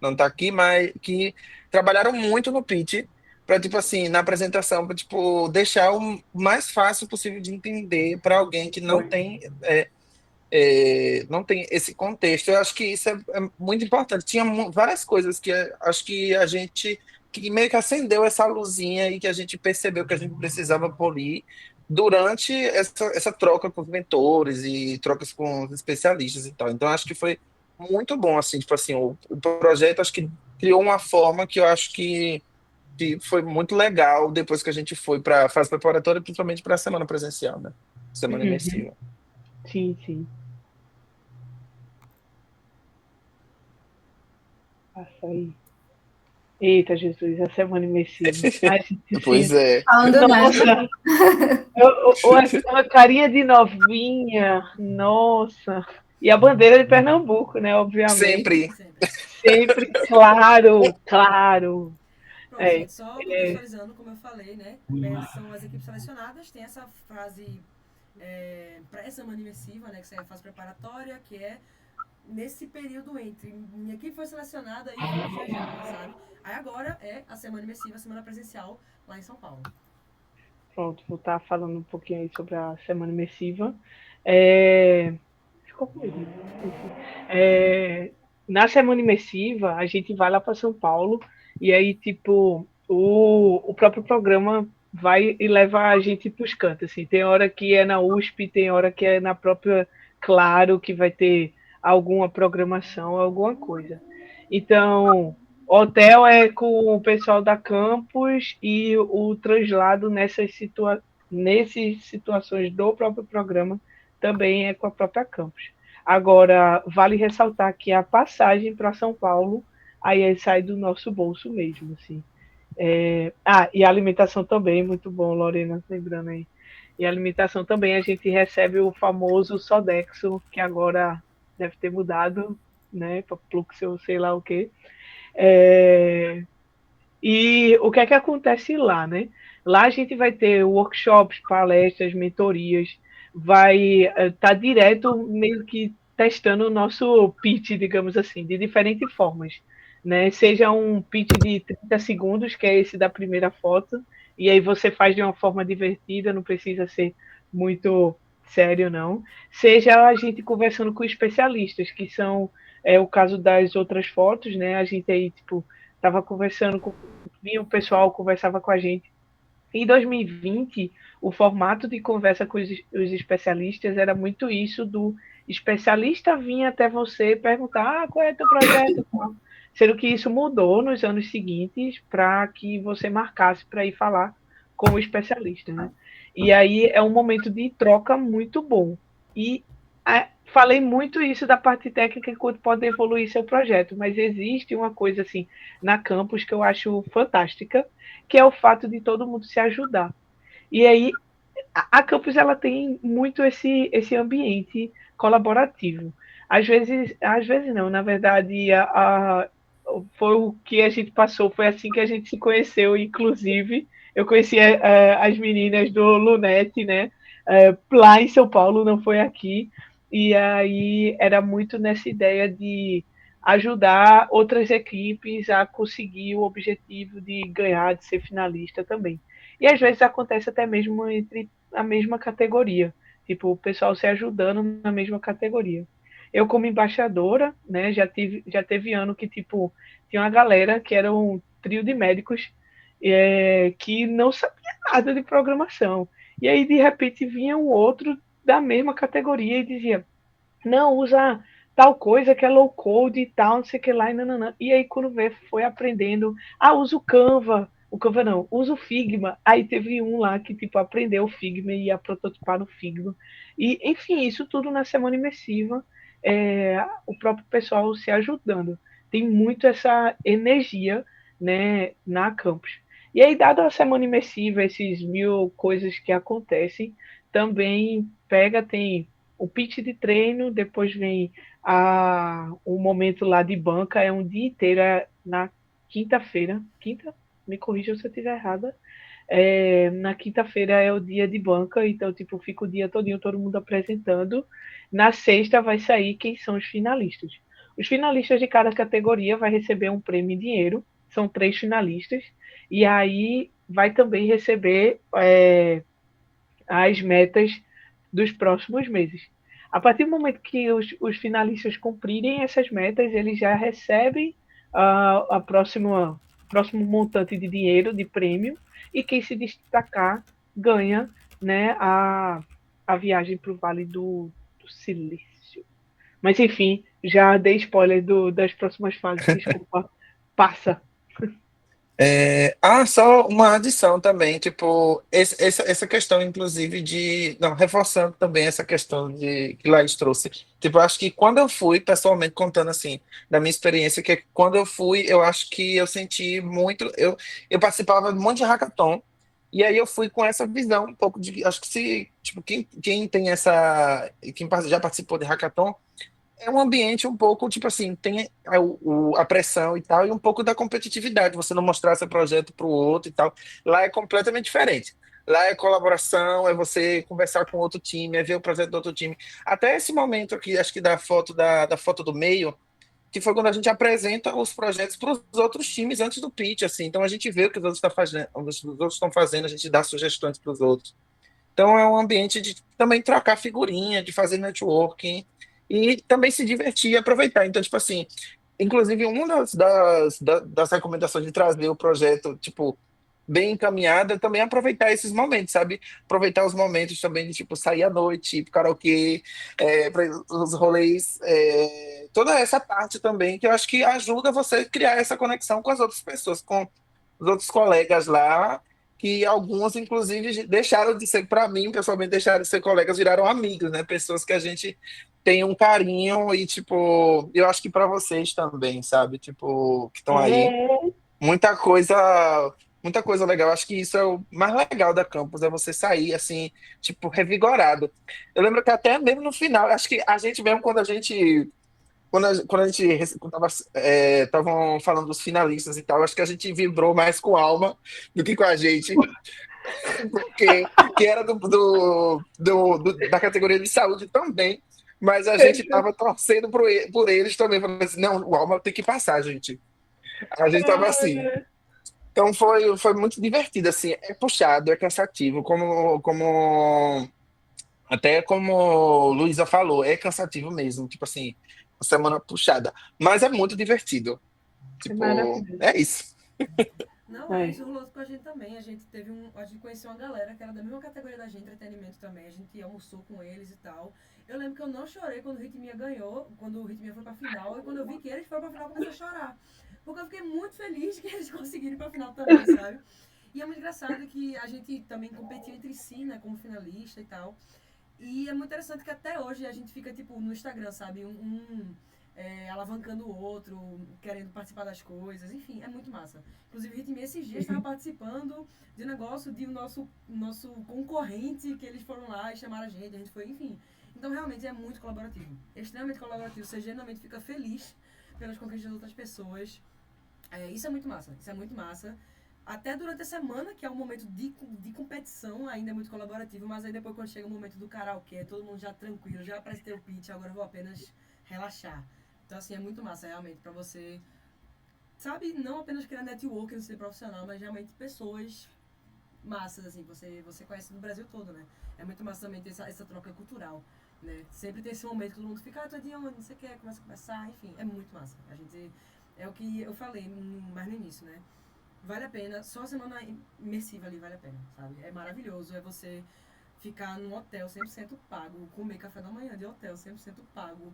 não tá aqui, mas que trabalharam muito no pitch para, tipo assim, na apresentação, para, tipo, deixar o mais fácil possível de entender para alguém que não tem esse contexto. Eu acho que isso é muito importante. Tinha várias coisas que acho que a gente que meio que acendeu essa luzinha e que a gente percebeu que a gente precisava polir durante essa troca com os mentores e trocas com os especialistas e tal. Então, acho que foi muito bom, assim, tipo assim, o projeto acho que criou uma forma que eu acho que foi muito legal depois que a gente foi para a fase preparatória, principalmente para a semana presencial, né? Semana imersiva. Sim. Passa aí. Eita, Jesus, a semana imersiva. Pois é. Nossa, uma carinha de novinha, nossa. E a bandeira de Pernambuco, né, obviamente. Sempre, claro. Pronto, gente, só contextualizando, como eu falei, né? São as equipes selecionadas, tem essa fase pré-semana imersiva, né? Que é a fase preparatória, que é nesse período entre minha equipe foi selecionada e vamos viajar, sabe? Aí agora é a semana imersiva, a semana presencial lá em São Paulo. Pronto, vou estar falando um pouquinho aí sobre a semana imersiva. Ficou comigo. Na semana imersiva, a gente vai lá para São Paulo e aí, tipo, o próprio programa vai e leva a gente para os cantos. Assim. Tem hora que é na USP, tem hora que é na própria Claro, que vai ter alguma programação, alguma coisa. Então, hotel é com o pessoal da campus e o translado nessas situações do próprio programa também é com a própria campus. Agora, vale ressaltar que a passagem para São Paulo aí sai do nosso bolso mesmo, assim. E a alimentação também, muito bom, Lorena, lembrando aí. E a alimentação também, a gente recebe o famoso Sodexo, que agora deve ter mudado, né, para Pluxo, sei lá o quê. E o que é que acontece lá, né? Lá a gente vai ter workshops, palestras, mentorias, vai estar direto meio que testando o nosso pitch, digamos assim, de diferentes formas. né? Seja um pitch de 30 segundos, que é esse da primeira foto, e aí você faz de uma forma divertida, não precisa ser muito sério, não. Seja a gente conversando com especialistas, que são o caso das outras fotos, né? A gente aí, tipo, tava conversando com... Vinha o pessoal, conversava com a gente. Em 2020, o formato de conversa com os especialistas era muito isso do especialista vir até você e perguntar qual é o teu projeto, sendo que isso mudou nos anos seguintes para que você marcasse para ir falar com o especialista, né? E aí é um momento de troca muito bom. E falei muito isso da parte técnica enquanto pode evoluir seu projeto, mas existe uma coisa assim na campus que eu acho fantástica, que é o fato de todo mundo se ajudar. E aí a campus ela tem muito esse ambiente colaborativo. Às vezes não, na verdade foi o que a gente passou, foi assim que a gente se conheceu, inclusive eu conheci as meninas do Lunete, né? Lá em São Paulo, não foi aqui, e aí era muito nessa ideia de ajudar outras equipes a conseguir o objetivo de ganhar, de ser finalista também. E às vezes acontece até mesmo entre a mesma categoria, tipo, o pessoal se ajudando na mesma categoria. Eu, como embaixadora, né, já teve ano que, tipo, tinha uma galera que era um trio de médicos que não sabia nada de programação. E aí, de repente, vinha um outro da mesma categoria e dizia, não, usa tal coisa que é low code e tal, não sei o que lá, e nananã. E aí, quando vê, foi aprendendo, usa o Canva não, usa o Figma. Aí teve um lá que, tipo, aprendeu o Figma e ia prototipar no Figma. E, enfim, isso tudo na semana imersiva, o próprio pessoal se ajudando. Tem muito essa energia, né, na campus. E aí, dada a semana imersiva, esses 1000 coisas que acontecem, também tem o pitch de treino, depois vem o momento lá de banca, é um dia inteiro, na quinta-feira, me corrija se eu estiver errada, na quinta-feira é o dia de banca, então tipo, fica o dia todinho todo mundo apresentando. Na sexta vai sair quem são os finalistas. Os finalistas de cada categoria vai receber um prêmio em dinheiro, são 3 finalistas, e aí vai também receber as metas dos próximos meses. A partir do momento que os finalistas cumprirem essas metas, eles já recebem a próximo montante de dinheiro, de prêmio, e quem se destacar ganha, né, a viagem para o Vale do Silício. Mas, enfim, já dei spoiler das próximas fases, desculpa. Passa. Só uma adição também, tipo, essa questão, inclusive, não, reforçando também essa questão que Laís trouxe. Tipo, eu acho que quando eu fui, pessoalmente, contando assim, da minha experiência, que quando eu fui, eu acho que eu senti muito. Eu participava de um monte de hackathon, e aí eu fui com essa visão, um pouco de. Acho que se, tipo, quem tem essa. Quem já participou de hackathon é um ambiente um pouco, tipo assim, tem a pressão e tal, e um pouco da competitividade, você não mostrar seu projeto para o outro e tal. Lá é completamente diferente. Lá é colaboração, é você conversar com outro time, é ver o projeto do outro time. Até esse momento aqui, acho que da foto do meio, que foi quando a gente apresenta os projetos para os outros times antes do pitch, assim. Então a gente vê o que os outros estão fazendo, a gente dá sugestões para os outros. Então é um ambiente de também trocar figurinha, de fazer networking e também se divertir e aproveitar. Então, tipo assim, inclusive uma das recomendações de trazer o projeto, tipo, bem encaminhada, também é aproveitar esses momentos, sabe? Aproveitar os momentos também de, tipo, sair à noite, ir pro karaokê, os rolês, toda essa parte também, que eu acho que ajuda você a criar essa conexão com as outras pessoas, com os outros colegas lá, que alguns, inclusive, deixaram de ser, para mim, pessoalmente, deixaram de ser colegas, viraram amigos, né? Pessoas que a gente tem um carinho e, tipo, eu acho que para vocês também, sabe? Tipo, que estão aí. Muita coisa, muita coisa legal. Acho que isso é o mais legal da campus, é você sair, assim, tipo, revigorado. Eu lembro que até mesmo no final, acho que a gente mesmo, quando a gente estavam falando dos finalistas e tal, acho que a gente vibrou mais com alma do que com a gente, porque que era da categoria de saúde também, mas a gente estava torcendo por eles também, falando assim, não, o alma tem que passar, gente. A gente tava assim. Então foi muito divertido, assim. É puxado, é cansativo, até como Luísa falou, é cansativo mesmo, tipo assim, uma semana puxada. Mas é muito divertido. É Tipo, maravilhoso. é isso. Não, É. isso rolou com a gente também. A gente conheceu uma galera que era da mesma categoria da gente, entretenimento também. A gente almoçou com eles e tal. Eu lembro que eu não chorei quando o Ritmia ganhou, quando o Ritmia foi pra final, e quando eu vi que eles foram pra final, eu comecei a chorar. Porque eu fiquei muito feliz que eles conseguiram ir pra final também, sabe? E é muito engraçado que a gente também competiu entre si, né, como finalista e tal. E é muito interessante que até hoje a gente fica, tipo, no Instagram, sabe? Alavancando o outro, querendo participar das coisas, enfim, é muito massa. Inclusive, o Ritmia esses dias estava participando de um negócio de nosso concorrente, que eles foram lá e chamaram a gente foi, enfim. Então, realmente, é muito colaborativo. É extremamente colaborativo. Você genuinamente fica feliz pelas conquistas das outras pessoas. Isso é muito massa. Isso é muito massa. Até durante a semana, que é um momento de competição, ainda é muito colaborativo, mas aí depois quando chega o momento do karaokê, todo mundo já tranquilo, já apresentei o pitch, agora eu vou apenas relaxar. Então, assim, é muito massa, realmente, pra você, sabe, não apenas criar network no ser profissional, mas realmente pessoas massas, assim, você conhece do Brasil todo, né? É muito massa também ter essa troca cultural, né? Sempre tem esse momento que todo mundo fica, tô de onde, não sei o que, começa a conversar, enfim, é muito massa. A gente, é o que eu falei mais no início, né? Vale a pena, só a semana imersiva ali vale a pena, sabe? É maravilhoso, é você ficar num hotel 100% pago, comer café da manhã de hotel 100% pago,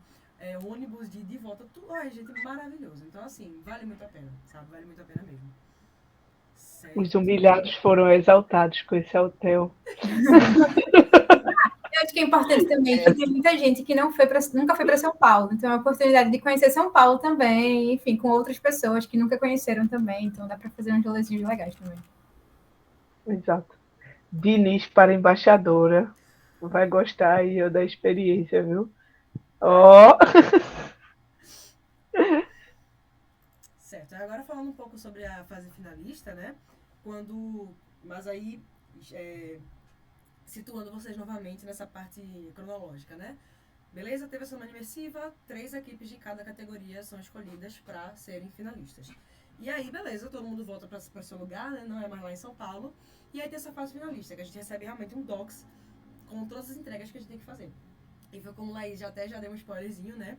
ônibus de volta, tudo, ai, gente, maravilhoso. Então, assim, vale muito a pena, sabe? Vale muito a pena mesmo. Os Certo. humilhados foram exaltados com esse hotel. Eu acho que é importante também que tem muita gente que nunca foi para São Paulo, então é uma oportunidade de conhecer São Paulo também, enfim, com outras pessoas que nunca conheceram também, então dá para fazer uns rolezinhos legais também. Exato. Diniz para embaixadora. Vai gostar aí da experiência, viu? Ó! Certo. Agora falando um pouco sobre a fase finalista, né? Mas aí, é, situando vocês novamente nessa parte cronológica, né? Beleza? Teve a semana imersiva, 3 equipes de cada categoria são escolhidas para serem finalistas. E aí, beleza, todo mundo volta para seu lugar, né? Não é mais lá em São Paulo. E aí tem essa fase finalista, que a gente recebe realmente um docs com todas as entregas que a gente tem que fazer. E foi como o Laís já deu um spoilerzinho, né?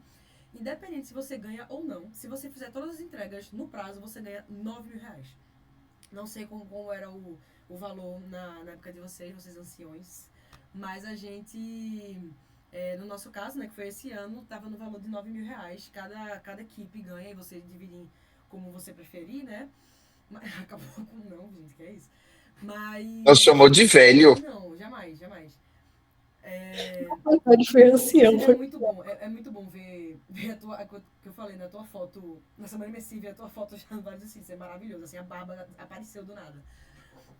Independente se você ganha ou não, se você fizer todas as entregas no prazo, você ganha R$9.000. Não sei como era o valor na época de vocês anciões, mas a gente, no nosso caso, né, que foi esse ano, estava no valor de R$9.000. Cada equipe ganha e você divide como você preferir, né? Mas, acabou com não, gente, que é isso? Mas. Nos chamou de velho. Não, jamais, jamais. Pode foi ancião. É muito bom, é muito bom ver que eu falei, né, a tua foto, na semana imersiva, a tua foto já no Vale do Silício, é maravilhoso, assim, a barba apareceu do nada.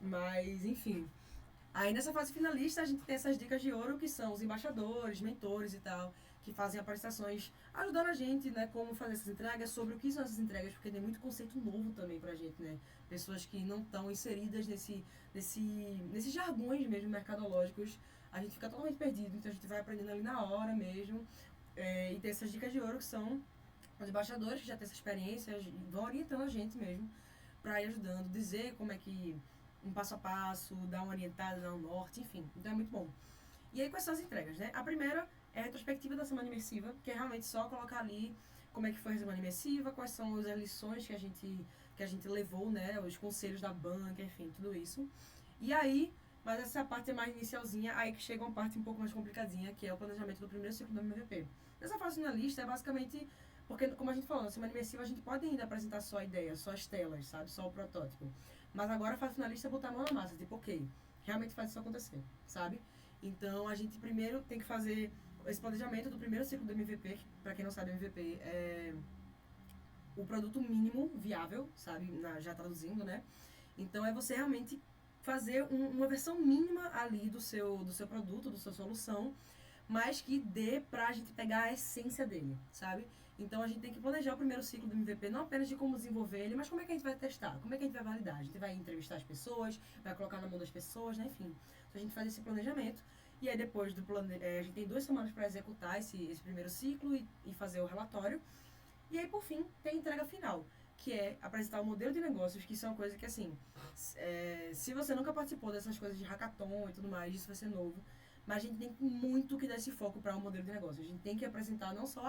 Mas, enfim. Aí nessa fase finalista a gente tem essas dicas de ouro que são os embaixadores, mentores e tal, que fazem apresentações ajudando a gente, né, como fazer essas entregas, sobre o que são essas entregas, porque tem muito conceito novo também pra gente, né? Pessoas que não estão inseridas nesses jargões mesmo mercadológicos, a gente fica totalmente perdido, então a gente vai aprendendo ali na hora mesmo. E tem essas dicas de ouro que são os embaixadores que já têm essa experiência, vão orientando a gente mesmo pra ir ajudando, dizer como é que um passo a passo, dar uma orientada, dar um norte, enfim. Então é muito bom. E aí, quais são as entregas, né? A primeira é a retrospectiva da semana imersiva, que é realmente só colocar ali como é que foi a semana imersiva, quais são as lições que a gente levou, né? Os conselhos da banca, enfim, tudo isso. E aí, mas essa parte é mais inicialzinha, aí que chega uma parte um pouco mais complicadinha, que é o planejamento do primeiro ciclo do MVP. Nessa fase finalista é basicamente, porque como a gente falou, na semana imersiva a gente pode ainda apresentar só a ideia, só as telas, sabe? Só o protótipo. Mas agora a fase finalista é botar a mão na massa, tipo, ok, realmente faz isso acontecer, sabe? Então a gente primeiro tem que fazer esse planejamento do primeiro ciclo do MVP, que, pra quem não sabe, MVP é o produto mínimo viável, sabe? Já traduzindo, né? Então é você realmente fazer uma versão mínima ali do seu produto, da sua solução, mas que dê pra gente pegar a essência dele, sabe? Então a gente tem que planejar o primeiro ciclo do MVP, não apenas de como desenvolver ele, mas como é que a gente vai testar, como é que a gente vai validar. A gente vai entrevistar as pessoas, vai colocar na mão das pessoas, né? Enfim. Então a gente faz esse planejamento. E aí depois a gente tem 2 semanas para executar esse primeiro ciclo e fazer o relatório. E aí por fim tem a entrega final, que é apresentar o modelo de negócios, que isso é uma coisa que, assim, se você nunca participou dessas coisas de hackathon e tudo mais, isso vai ser novo. Mas a gente tem muito que dar esse foco para o modelo de negócio. A gente tem que apresentar não só,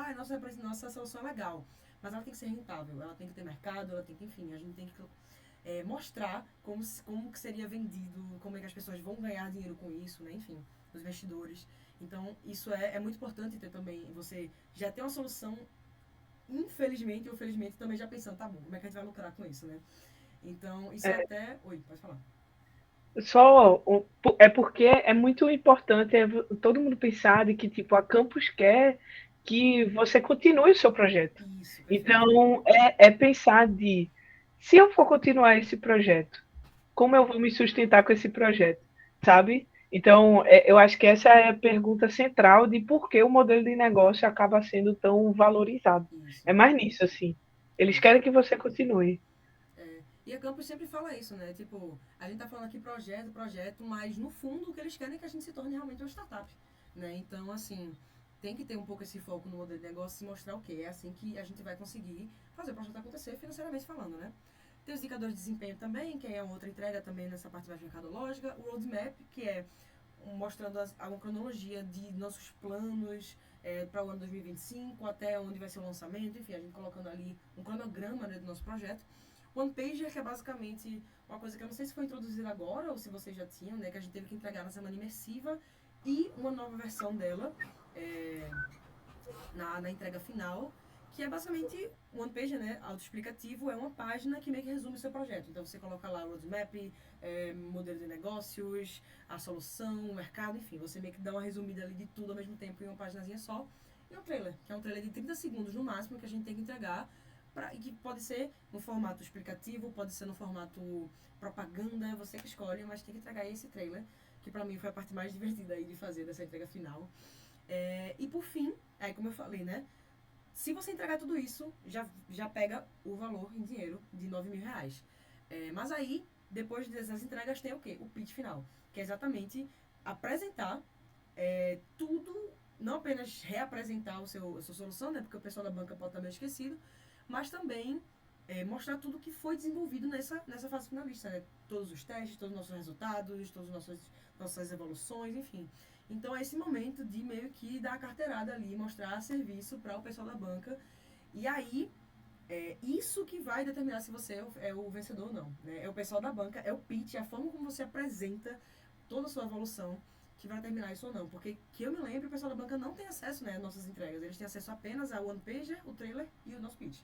nossa solução é legal, mas ela tem que ser rentável, ela tem que ter mercado, ela tem que, enfim, a gente tem que mostrar como que seria vendido, como é que as pessoas vão ganhar dinheiro com isso, né? Enfim, os investidores. Então, isso é muito importante ter também, você já ter uma solução, infelizmente ou felizmente, também já pensando, tá bom, como é que a gente vai lucrar com isso, né? Então, isso é até... Oi, pode falar. É porque é muito importante todo mundo pensar de que tipo a Campus quer que você continue o seu projeto. Isso, perfeito. Então é pensar de se eu for continuar esse projeto, como eu vou me sustentar com esse projeto, sabe? Então eu acho que essa é a pergunta central de por que o modelo de negócio acaba sendo tão valorizado. Isso. É mais nisso assim. Eles Isso. querem que você continue. E a Campus sempre fala isso, né? Tipo, a gente tá falando aqui projeto, mas no fundo o que eles querem é que a gente se torne realmente uma startup, né? Então, assim, tem que ter um pouco esse foco no modelo de negócio e mostrar o quê? É assim que a gente vai conseguir fazer o projeto acontecer financeiramente falando, né? Tem os indicadores de desempenho também, que é outra entrega também nessa parte mais mercadológica. O roadmap, que é mostrando uma cronologia de nossos planos para o ano 2025, até onde vai ser o lançamento, enfim, a gente colocando ali um cronograma, né, do nosso projeto. One Pager, que é basicamente uma coisa que eu não sei se foi introduzida agora ou se vocês já tinham, né, que a gente teve que entregar na semana imersiva, e uma nova versão dela na entrega final, que é basicamente o One Pager, né, autoexplicativo, é uma página que meio que resume o seu projeto. Então você coloca lá o roadmap, modelo de negócios, a solução, o mercado, enfim, você meio que dá uma resumida ali de tudo ao mesmo tempo em uma paginazinha só. E um trailer, que é um trailer de 30 segundos no máximo que a gente tem que entregar, e que pode ser no formato explicativo, pode ser no formato propaganda, você que escolhe, mas tem que entregar esse trailer, que pra mim foi a parte mais divertida aí de fazer dessa entrega final. E por fim, aí como eu falei, né, se você entregar tudo isso, já pega o valor em dinheiro de R$9.000. Mas aí, depois dessas entregas, tem o quê? O pitch final, que é exatamente apresentar tudo, não apenas reapresentar a sua solução, né, porque o pessoal da banca pode estar meio esquecido, mas também mostrar tudo que foi desenvolvido nessa fase finalista, né? Todos os testes, todos os nossos resultados, todas as nossas evoluções, enfim. Então é esse momento de meio que dar a carteirada ali, mostrar serviço para o pessoal da banca. E aí, isso que vai determinar se você é o vencedor ou não, né? É o pessoal da banca, é o pitch, é a forma como você apresenta toda a sua evolução que vai determinar isso ou não. Porque, que eu me lembro, o pessoal da banca não tem acesso, né, às nossas entregas. Eles têm acesso apenas ao One Pager, o trailer e o nosso pitch.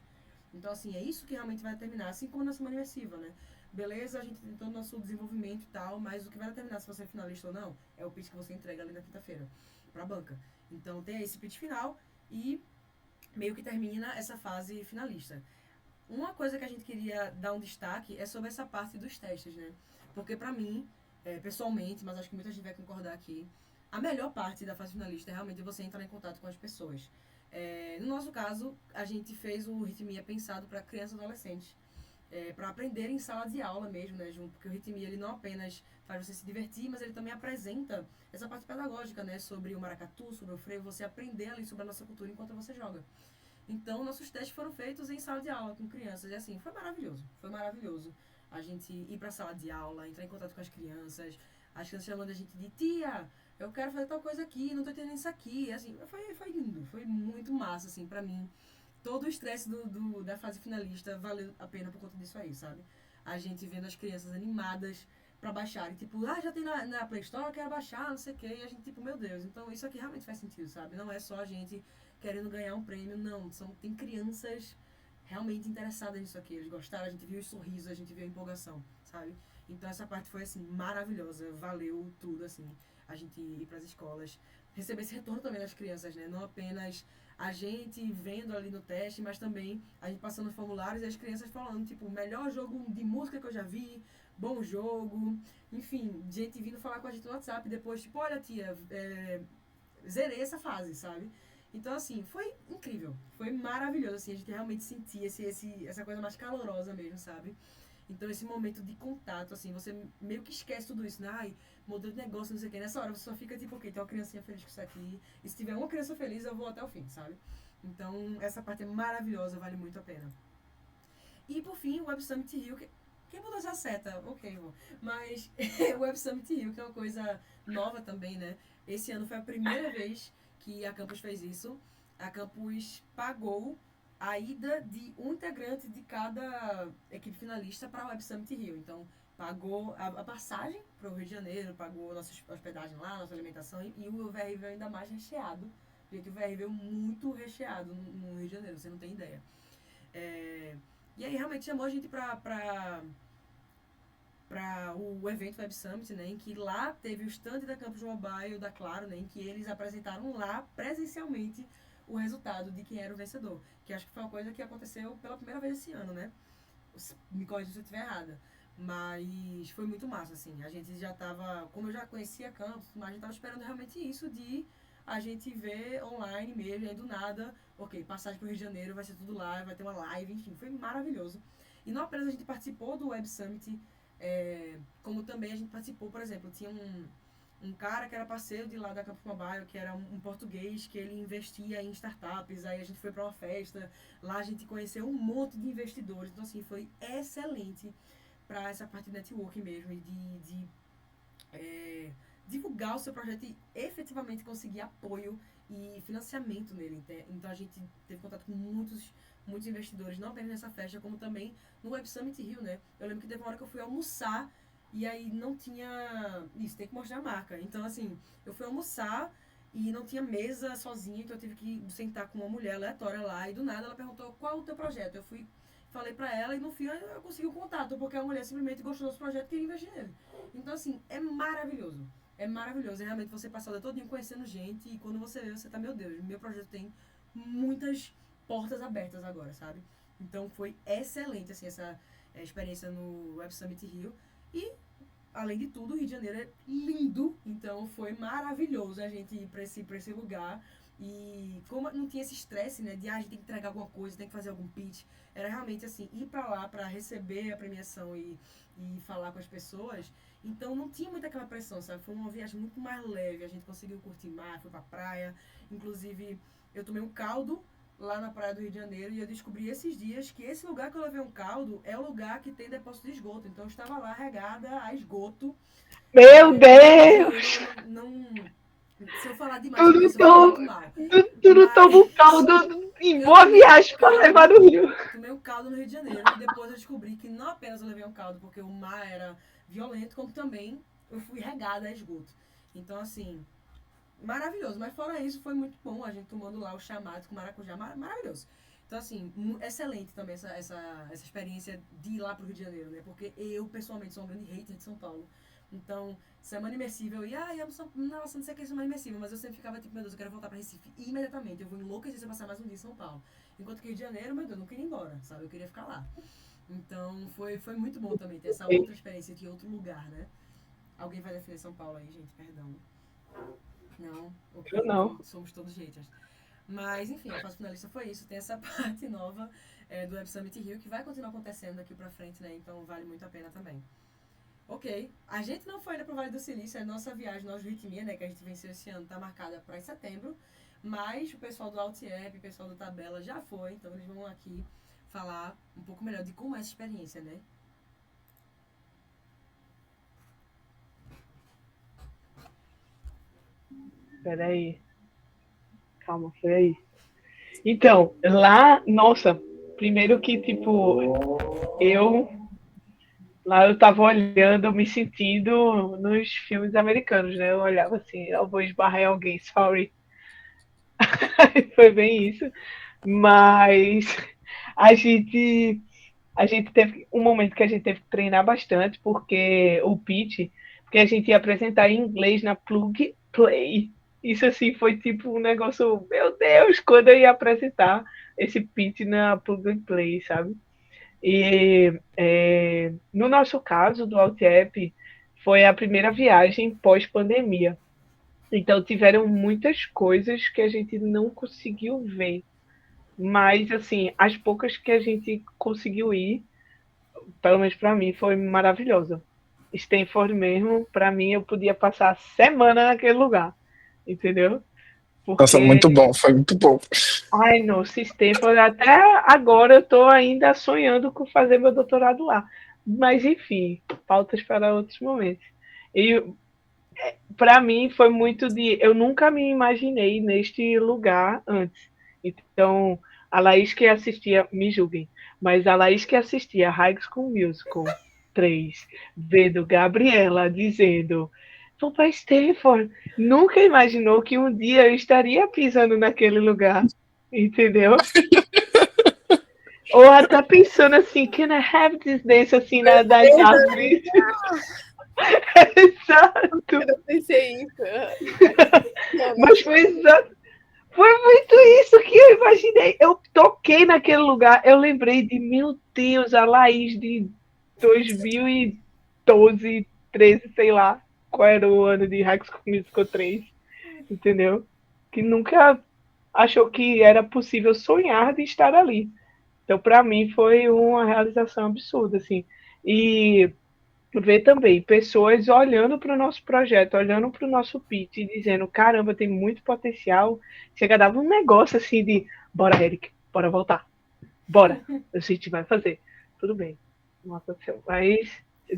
Então, assim, é isso que realmente vai determinar, assim como na semana imersiva, né? Beleza, a gente tem todo o nosso desenvolvimento e tal, mas o que vai determinar se você é finalista ou não é o pitch que você entrega ali na quinta-feira pra banca. Então, tem esse pitch final e meio que termina essa fase finalista. Uma coisa que a gente queria dar um destaque é sobre essa parte dos testes, né? Porque pra mim, pessoalmente, mas acho que muita gente vai concordar aqui, a melhor parte da fase finalista é realmente você entrar em contato com as pessoas. No nosso caso, a gente fez o Ritmia pensado para crianças e adolescentes, para aprender em sala de aula mesmo, né, junto, porque o Ritmia ele não apenas faz você se divertir, mas ele também apresenta essa parte pedagógica, né, sobre o maracatu, sobre o frevo, você aprender ali sobre a nossa cultura enquanto você joga. Então, nossos testes foram feitos em sala de aula com crianças, e assim, foi maravilhoso a gente ir para a sala de aula, entrar em contato com as crianças chamando a gente de tia, eu quero fazer tal coisa aqui, não tô entendendo isso aqui, assim, foi lindo, foi muito massa, assim, pra mim. Todo o estresse da fase finalista valeu a pena por conta disso aí, sabe? A gente vendo as crianças animadas pra baixarem, tipo, já tem na Play Store, eu quero baixar, não sei o que, e a gente, tipo, meu Deus, então isso aqui realmente faz sentido, sabe? Não é só a gente querendo ganhar um prêmio, não, tem crianças realmente interessadas nisso aqui, eles gostaram, a gente viu os sorrisos, a gente viu a empolgação, sabe? Então essa parte foi, assim, maravilhosa, valeu tudo, assim, a gente ir para as escolas, receber esse retorno também das crianças, né? Não apenas a gente vendo ali no teste, mas também a gente passando os formulários e as crianças falando, tipo, melhor jogo de música que eu já vi, bom jogo, enfim, gente vindo falar com a gente no WhatsApp depois, tipo, olha tia, zerei essa fase, sabe? Então, assim, foi incrível, foi maravilhoso, assim, a gente realmente sentia essa coisa mais calorosa mesmo, sabe? Então, esse momento de contato, assim, você meio que esquece tudo isso, né? Ai, modelo de negócio, não sei o que. Nessa hora você só fica tipo, ok, tem uma criancinha feliz com isso aqui. E se tiver uma criança feliz, eu vou até o fim, sabe? Então, essa parte é maravilhosa, vale muito a pena. E por fim, o Web Summit Rio, quem botou essa seta? Ok, bom. Mas o Web Summit Rio, que é uma coisa nova também, né? Esse ano foi a primeira vez que a Campus fez isso. A Campus pagou a ida de um integrante de cada equipe finalista para o Web Summit Rio. Então, pagou a passagem para o Rio de Janeiro, pagou a nossa hospedagem lá, nossa alimentação, e o VR veio ainda mais recheado. Gente, o VR veio muito recheado no Rio de Janeiro, você não tem ideia. E aí realmente chamou a gente para o evento Web Summit, né, em que lá teve o stand da Campus Mobile, da Claro, né, em que eles apresentaram lá presencialmente o resultado de quem era o vencedor. Que acho que foi uma coisa que aconteceu pela primeira vez esse ano, né? Me corrija se eu estiver errada. Mas foi muito massa, assim. A gente já tava, como eu já conhecia a Campus, mas a gente tava esperando realmente isso de a gente ver online mesmo, e aí do nada, ok, passagem pro Rio de Janeiro, vai ser tudo lá, vai ter uma live, enfim, foi maravilhoso. E não apenas a gente participou do Web Summit, como também a gente participou, por exemplo, tinha um cara que era parceiro de lá da Campus Mobile, que era um português, que ele investia em startups, aí a gente foi para uma festa, lá a gente conheceu um monte de investidores, então assim, foi excelente para essa parte de networking mesmo, e de divulgar o seu projeto e efetivamente conseguir apoio e financiamento nele. Então a gente teve contato com muitos investidores, não apenas nessa festa, como também no Web Summit Rio, né? Eu lembro que teve uma hora que eu fui almoçar e aí não tinha... Isso, tem que mostrar a marca. Então, assim, eu fui almoçar e não tinha mesa sozinha, então eu tive que sentar com uma mulher aleatória lá, e do nada ela perguntou qual é o teu projeto. Eu falei pra ela, e no fim eu consegui o contato, porque a mulher simplesmente gostou do nosso projeto e queria investir nele. Então, assim, é maravilhoso. É maravilhoso. É realmente você passar o dia todinho conhecendo gente, e quando você vê, você tá, meu Deus, meu projeto tem muitas portas abertas agora, sabe? Então foi excelente, assim, essa experiência no Web Summit Rio. E, além de tudo, o Rio de Janeiro é lindo, então foi maravilhoso a gente ir pra esse lugar. E como não tinha esse estresse, né, de a gente tem que entregar alguma coisa, tem que fazer algum pitch, era realmente assim, ir pra lá pra receber a premiação e falar com as pessoas. Então não tinha muita aquela pressão, sabe? Foi uma viagem muito mais leve, a gente conseguiu curtir mais, foi pra praia. Inclusive, eu tomei um caldo lá na praia do Rio de Janeiro, e eu descobri esses dias que esse lugar que eu levei um caldo é o lugar que tem depósito de esgoto. Então eu estava lá regada a esgoto. Meu Deus! Se eu falar demais sobre isso, eu vou muito mal. Tu não toma um caldo em boa viagem para levar no Rio. Tomei um caldo no Rio de Janeiro, e depois eu descobri que não apenas eu levei um caldo porque o mar era violento, como também eu fui regada a esgoto. Então, assim, maravilhoso. Mas fora isso, foi muito bom a gente tomando lá o chamate com maracujá, maravilhoso. Então, assim, excelente também essa experiência de ir lá pro Rio de Janeiro, né? Porque eu, pessoalmente, sou um grande hater de São Paulo. Então, semana imersiva, eu ia, nossa, não sei o que é semana imersiva, mas eu sempre ficava tipo, meu Deus, eu quero voltar pra Recife imediatamente, eu vou enlouquecer se eu passar mais um dia em São Paulo. Enquanto que Rio de Janeiro, meu Deus, eu não queria ir embora, sabe? Eu queria ficar lá. Então, foi muito bom também ter essa outra experiência de outro lugar, né? Alguém vai defender São Paulo aí, gente, perdão. Não? Okay, Eu não. Somos todos haters. Mas, enfim, a fase finalista foi isso. Tem essa parte nova do Web Summit Rio, que vai continuar acontecendo daqui pra frente, né? Então, vale muito a pena também. Ok, a gente não foi ainda pro Vale do Silício, a nossa viagem, nós Ritmia, né, que a gente venceu esse ano, tá marcada para setembro, mas o pessoal do OutApp, o pessoal do Tabela já foi, então eles vão aqui falar um pouco melhor de como é essa experiência, né? Peraí. Calma, foi aí. Então, lá, nossa, primeiro que, tipo, lá eu tava olhando, me sentindo nos filmes americanos, né? Eu olhava assim, eu vou esbarrar em alguém, sorry. Foi bem isso. Mas a gente teve um momento que a gente teve que treinar bastante, porque o pitch, porque a gente ia apresentar em inglês na Plug Play. Isso assim foi tipo um negócio, meu Deus, quando eu ia apresentar esse pitch na Plug Play, sabe? E no nosso caso, do OutApp, foi a primeira viagem pós-pandemia. Então tiveram muitas coisas que a gente não conseguiu ver. Mas, assim, as poucas que a gente conseguiu ir, pelo menos para mim, foi maravilhosa. Stanford mesmo, para mim, eu podia passar semana naquele lugar, entendeu? Nossa, Porque, muito bom, foi muito bom. ai, não, esses tempos, até agora eu estou ainda sonhando com fazer meu doutorado lá. Mas, enfim, pautas para outros momentos. E, para mim, foi muito de. Eu nunca me imaginei neste lugar antes. Então, a Laís que assistia, me julguem, mas a Laís que assistia High School Musical 3, vendo Gabriela dizendo: vou para Stanford, nunca imaginou que um dia eu estaria pisando naquele lugar, entendeu? Ou até pensando assim, can I have this dance assim das árvores? Exato. Eu pensei isso. Mas foi muito isso que eu imaginei. Eu toquei naquele lugar, eu lembrei de, meu Deus, a Laís de 2012, 13, sei lá, qual era o ano de High School Musical 3, entendeu? Que nunca achou que era possível sonhar de estar ali. Então, para mim, foi uma realização absurda, assim. E ver também pessoas olhando para o nosso projeto, olhando para o nosso pitch e dizendo, caramba, tem muito potencial. Chega a dar um negócio assim de, bora, Eric, bora voltar. Bora, a gente vai fazer. Tudo bem, não aconteceu. Mas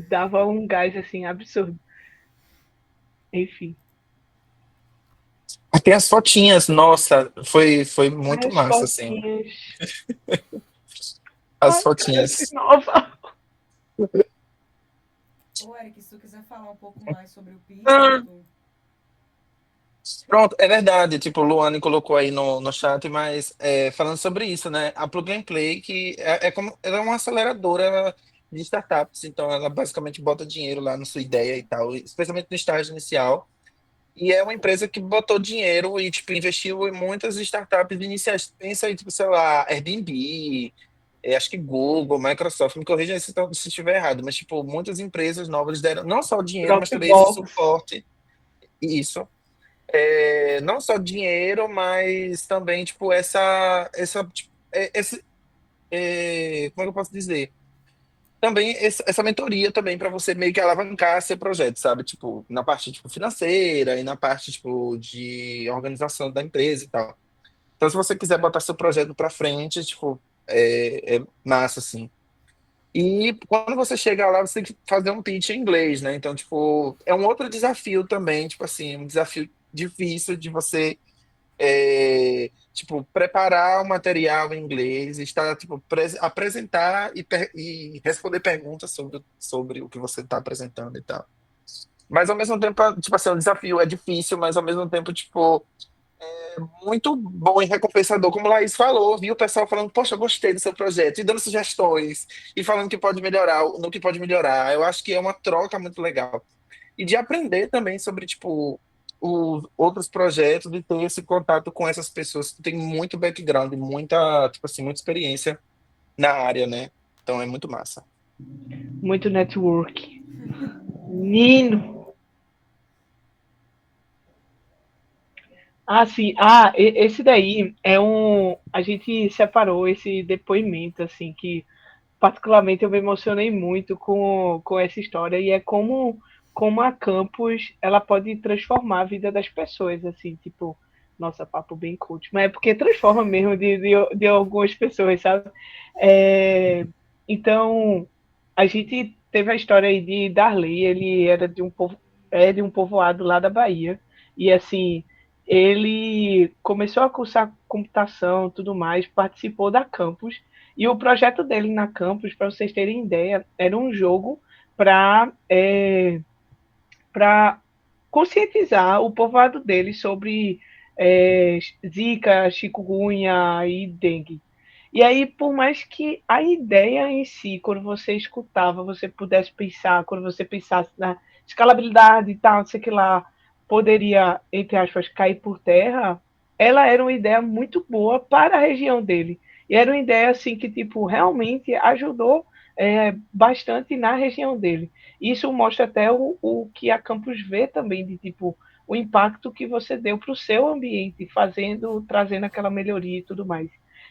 dava um gás assim absurdo. Enfim. Tem as fotinhas, nossa, foi muito As massa, assim. fotinhas. As Ai, fotinhas. nova. Ô, Eric, se tu quiser falar um pouco mais sobre o pitch, Ah. tu... Pronto, é verdade. Tipo, o Luane colocou aí no chat, mas falando sobre isso, né? A Plug and Play, que como, ela é uma aceleradora de startups, então ela basicamente bota dinheiro lá na sua ideia e tal, especialmente no estágio inicial. E é uma empresa que botou dinheiro e, tipo, investiu em muitas startups iniciais. Pensa aí, tipo, sei lá, Airbnb, acho que Google, Microsoft, me corrija aí se estiver errado, mas, tipo, muitas empresas novas deram não só dinheiro, mas também esse Dropbox. suporte. Isso. Não só dinheiro, mas também, tipo, tipo, como é que eu posso dizer? Também essa mentoria também para você meio que alavancar seu projeto, sabe? Tipo, na parte tipo, financeira e na parte tipo, de organização da empresa e tal. Então, se você quiser botar seu projeto para frente, tipo, é massa, assim. E quando você chega lá, você tem que fazer um pitch em inglês, né? Então, tipo, é um outro desafio também, tipo assim, um desafio difícil de você tipo, preparar o material em inglês, estar, tipo, apresentar e responder perguntas sobre o que você está apresentando e tal. Mas ao mesmo tempo, tipo assim, o desafio é difícil, mas ao mesmo tempo, tipo, muito bom e recompensador, como o Laís falou, viu o pessoal falando, poxa, eu gostei do seu projeto, e dando sugestões, e falando que pode melhorar, no que pode melhorar. Eu acho que é uma troca muito legal. E de aprender também sobre, tipo, os outros projetos, de ter esse contato com essas pessoas que têm muito background, muita, tipo assim, muita experiência na área, né? Então é muito massa. Muito network. Menino. Ah, sim. Ah, esse daí é um. A gente separou esse depoimento, assim, que particularmente eu me emocionei muito com essa história, e é como a campus ela pode transformar a vida das pessoas, assim, tipo, nossa, papo bem coach, mas é porque transforma mesmo de algumas pessoas, sabe? Então, a gente teve a história aí de Darley, ele era de um povoado lá da Bahia, e assim, ele começou a cursar computação e tudo mais, participou da campus, e o projeto dele na campus, para vocês terem ideia, era um jogo para conscientizar o povoado dele sobre Zika, chikungunya e dengue. E aí, por mais que a ideia em si, quando você escutava, você pudesse pensar, quando você pensasse na escalabilidade e tal, não sei o que lá, poderia, entre aspas, cair por terra, ela era uma ideia muito boa para a região dele. E era uma ideia, assim, que, tipo, realmente ajudou bastante na região dele. Isso mostra até o que a Campus vê também, de, tipo, o impacto que você deu para o seu ambiente, trazendo aquela melhoria e tudo mais.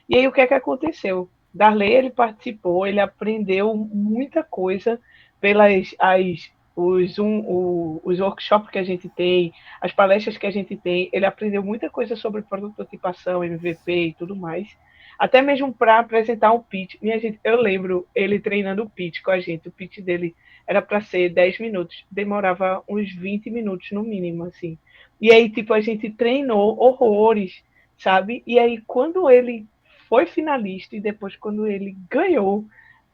E aí o que é que aconteceu? Darley ele participou, ele aprendeu muita coisa pelas os workshops que a gente tem, as palestras que a gente tem, ele aprendeu muita coisa sobre prototipação, MVP e tudo mais. Até mesmo para apresentar um pitch. Minha gente, eu lembro ele treinando o pitch com a gente. O pitch dele era para ser 10 minutos. Demorava uns 20 minutos no mínimo, assim. E aí, tipo, a gente treinou horrores, sabe? E aí, quando ele foi finalista e depois quando ele ganhou,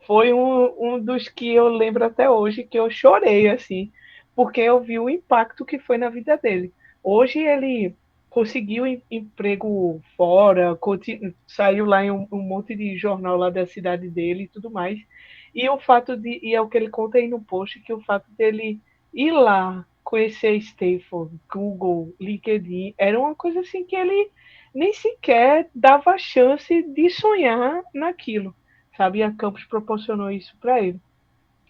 foi um dos que eu lembro até hoje, que eu chorei, assim, porque eu vi o impacto que foi na vida dele. Hoje ele conseguiu emprego fora, saiu lá em um monte de jornal lá da cidade dele e tudo mais. E o fato e é o que ele conta aí no post, que o fato dele ir lá, conhecer Stanford, Google, LinkedIn, era uma coisa assim que ele nem sequer dava a chance de sonhar naquilo, sabe? E a Campus proporcionou isso para ele.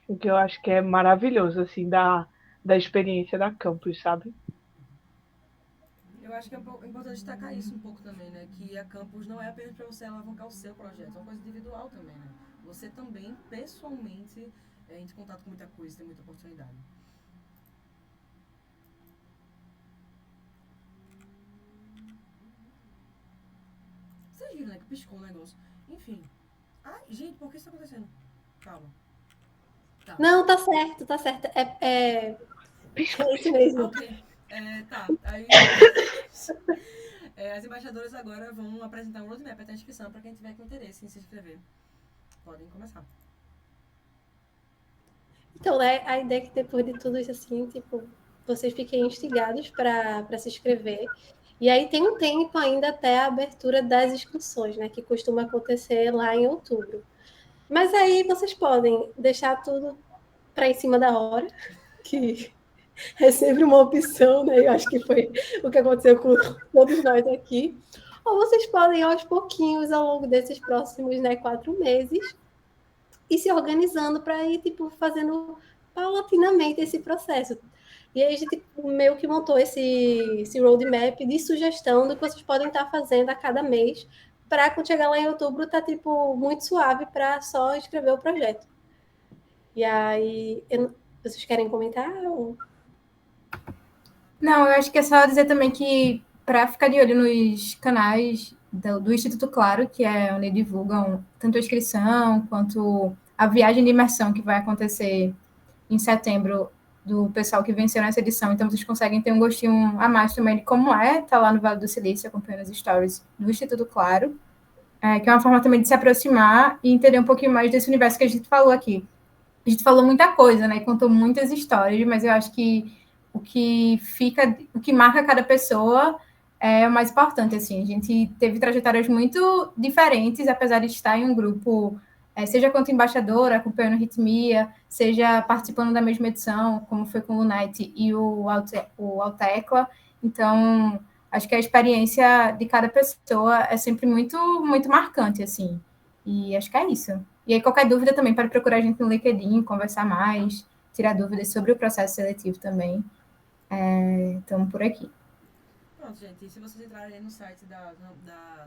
O que eu acho que é maravilhoso, assim, da experiência da Campus, sabe? Eu acho que é importante destacar isso um pouco também, né? Que a Campus não é apenas para você alavancar o seu projeto, é uma coisa individual também, né? Você também, pessoalmente, entra em contato com muita coisa, tem muita oportunidade. Vocês viram, né? Que piscou o negócio. Enfim. Ai, gente, por que isso tá acontecendo? Calma. Tá. Não, tá certo, tá certo. É isso mesmo. Ok. Tá. Aí... as embaixadoras agora vão apresentar um roadmap até a inscrição para quem tiver com interesse em se inscrever. Podem começar. Então, né, a ideia é que depois de tudo isso, assim, tipo, vocês fiquem instigados para se inscrever. E aí tem um tempo ainda até a abertura das inscrições, né, que costuma acontecer lá em outubro. Mas aí vocês podem deixar tudo para em cima da hora, que é sempre uma opção, né? Eu acho que foi o que aconteceu com todos nós aqui. Ou vocês podem, aos pouquinhos, ao longo desses próximos, né, 4 meses, ir se organizando para ir, tipo, fazendo paulatinamente esse processo. E aí a gente meio que montou esse roadmap de sugestão do que vocês podem estar fazendo a cada mês, para quando chegar lá em outubro tá, tipo, muito suave para só escrever o projeto. E aí, vocês querem comentar? Ou... Não, eu acho que é só dizer também que para ficar de olho nos canais do Instituto Claro, que é onde divulgam tanto a inscrição quanto a viagem de imersão que vai acontecer em setembro do pessoal que venceu nessa edição. Então, vocês conseguem ter um gostinho a mais também de como tá lá no Vale do Silício, acompanhando as stories do Instituto Claro, que é uma forma também de se aproximar e entender um pouquinho mais desse universo que a gente falou aqui. A gente falou muita coisa, né? Contou muitas histórias, mas eu acho que o que marca cada pessoa é o mais importante, assim. A gente teve trajetórias muito diferentes, apesar de estar em um grupo, seja quanto embaixadora, acompanhando a Ritmia, seja participando da mesma edição, como foi com o Lunite e o Altecla. Então, acho que a experiência de cada pessoa é sempre muito, muito marcante, assim. E acho que é isso. E aí, qualquer dúvida também, pode procurar a gente no LinkedIn, conversar mais, tirar dúvidas sobre o processo seletivo também. Estamos por aqui. Pronto, gente. E se vocês entrarem no site do